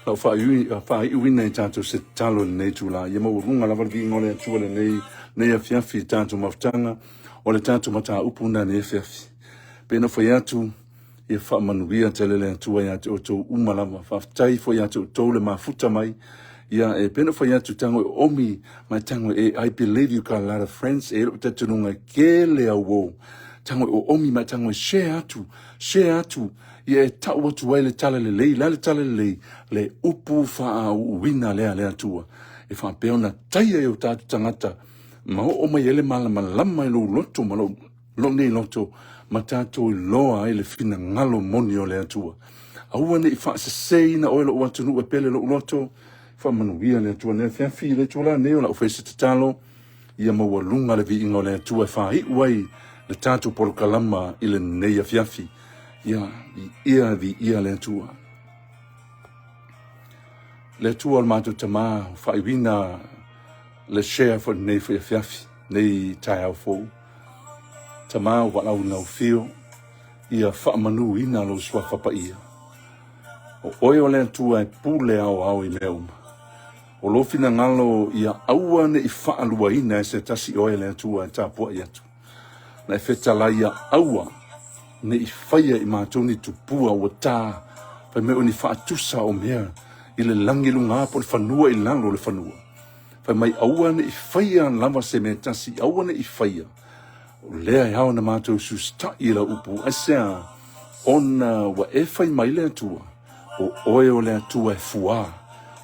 Lau wha iwi nei tātou se talo nei tūla. Ia mau runga la walvi ngole atua le nei a fiafi tātou maftanga. O le tātou mata upuna nei fiafi. Pena whai atu, ia wha manuia te lele atua ia te o tō umalama. Whaftai fo ia te o tō le mafuta mai. Ia e pena whai atu tango e omi mai tango e I believe you got a lot of friends. E ero te tununga ke le au. Tango o omi mai tango e share atu. Ia e tau atu wai le tala le lei, la le tala le lei, le upu wha uwina lea atua. E wha peo na taia e o tātu tangata, ma o mai ele malama lama e lo loto, ma lo nei loto, ma tātou I loa e le fina ngalo moni o le atua. Aua ne I wha se seina o e lo watunu e pele lo loto, wha manuia le atua, ne fiafi le tula neo la ufese te talo, ia maua lunga le vi ingo le atua, wha hi wai le tātou polokalama I le neia fiafi. Ia le atua. Le atua al mātou tamā, whaiwina le share for nei for fiafi nei tai FAU tama wa lau nau fio ia fa manu ina lo swa fa pa ia o oio le tua e pule au i meuma o lo fina ngalo ia aua ne I fa alua ina e se tasi oio le tua e tapua i atu na e fetala ia aua ne I faia I mātoni tupua o tā pa me o ni fa atusa o mea I le langi lunga po le fanua I lango le fanua fa mai aua ne I faia lava se me tasi aua ne I faia o lea e hao na mātou susta I la upu asea ona wa e fai mai le atua o oe o le atua e fua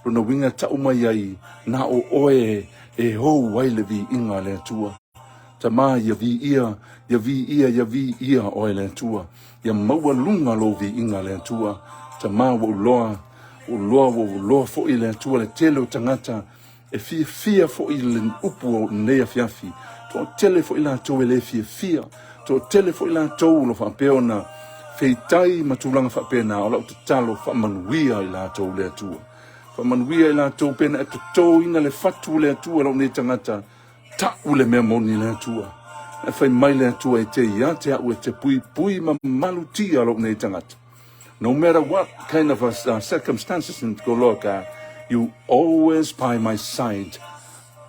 lona winga tau mai ai na o oe e hou wai le vi inga le atua tama ia vi ia oe le atua ia maua lunga lo vi inga le atua tama wa uloa fo I le atua le tele o tangata e fia fo I le upu o nea fiafi to tele fo I la atua le fia to tele fo I la atua lo fa peona feitai matulanga fa pena o lau tatalo fa manuia I la atua le atua fa manuia I la atua pena e to ina le fatu le atua lo ne tangata ta ule mea moni le atua e fai mai le atua e te ia te au e te pui malutia lo ne tangata no matter what kind of circumstances in Goloka, you always by my side.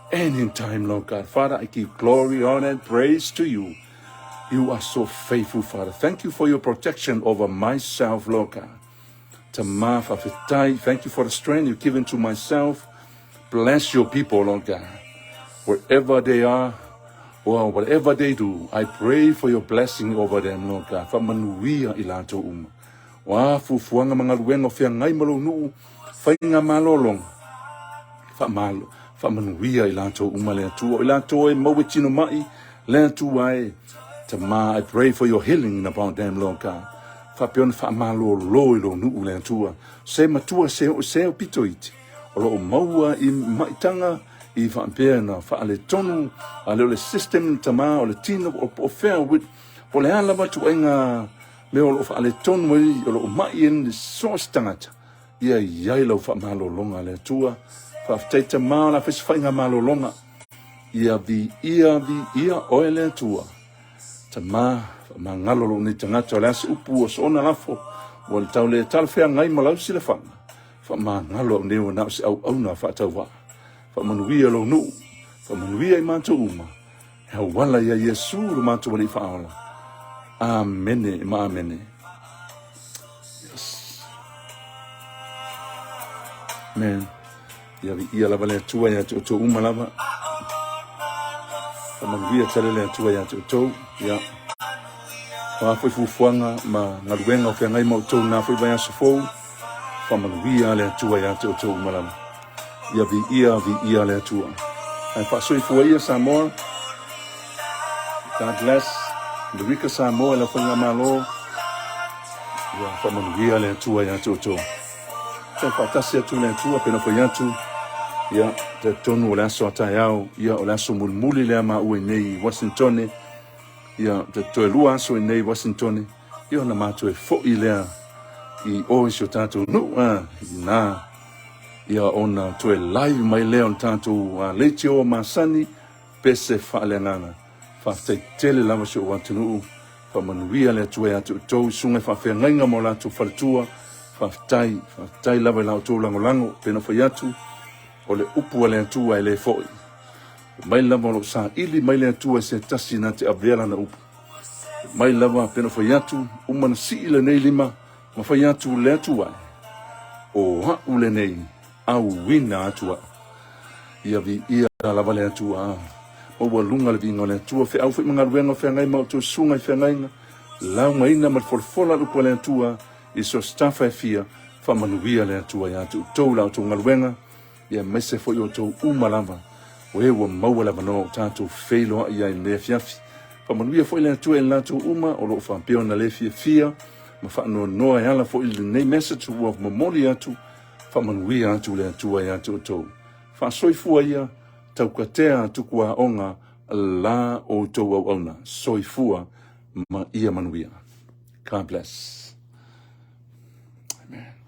Anytime, Lord God. Father, I give glory, honor, and praise to you. You are so faithful, Father. Thank you for your protection over myself, Lord God. Tama fafitai, thank you for the strength you've given to myself. Bless your people, Lord God. Wherever they are, or whatever they do, I pray for your blessing over them, Lord God. Famanuia ilato Wa fufuanga mga luenga fia ngai malo nuu fainga malolong fa manuia I lato le atua I lato e mawe tino mai le atua e tama I pray for your healing upon them Lord God fa pion fa malo lo lo nuu le atua se matua se o pitoiti o lo maua I maitanga I fa pena fa ale tonu ale le system tama o le tino o fair with o le ala batu enga me o fa ale ton mai o mai en so stangata ia lo fa malo longa le tua fa teta mala fa fainga malo longa ia o le tua tama mangalo lo ni tangata la upu o sona lafo o le tau le tal fe ngai malau sile fa mangalo ne o na se au na fa tawa fa manuia lo nu fa manuia I manto uma he wala ia Yesu lo manto ni fa ala Amen, amen. Yes. Man, ia lava le atua ia to uma lava. Manuia tele le atua ia to ia. Wa foi fufuanga ma ngaluenga o ngai mo to na foi vai asofo. Manuia le atua ia to uma lava. Ia le atua. Ai fa soi foi Samoa. God bless. The Rika Samoa la fanga malo ya famanuia le tua ya toto so fatasi tu le tua pena foi atu ya te tonu la so tayao ya la so mulmuli le ma u nei Washington ya te toelua so nei Washington ya na ma to fo ile I o so tato no na ya ona to live mai le on tato le tio masani pese fa le nana fa tele lama so watunu fa manuia le tua atu to sunga fa fe ngainga mo la tu faltua fa tai lava la to lango pena fa yatu o le upu le tua le foi mai lava lo sa ili mai le tua se tasina te avela na upu mai lava pena fa yatu umana si ile nei lima ma fa yatu le tua o ha ule nei au wina atua ia lava le tua o wa lunga le vinga le tua fe au fe mga luenga fe ngai mau tu sunga fe ngai la maina ma forfola lu le tua I so stafa fia fa manuia le tua ya tu la tu ngaluenga ia mese fo yo tu umalava we wa mau la no tatu feilo ia le fiafi fa manuia fo le tua la tu uma o lo fa pio na le fia ma fa no ya la fo il nei message of memoria tu fa manuia tu le tua ya tu fa soifua ia TAUKATEA TUPUA onga la o tau au auna. Soifua ma ia manuia. God bless. Amen.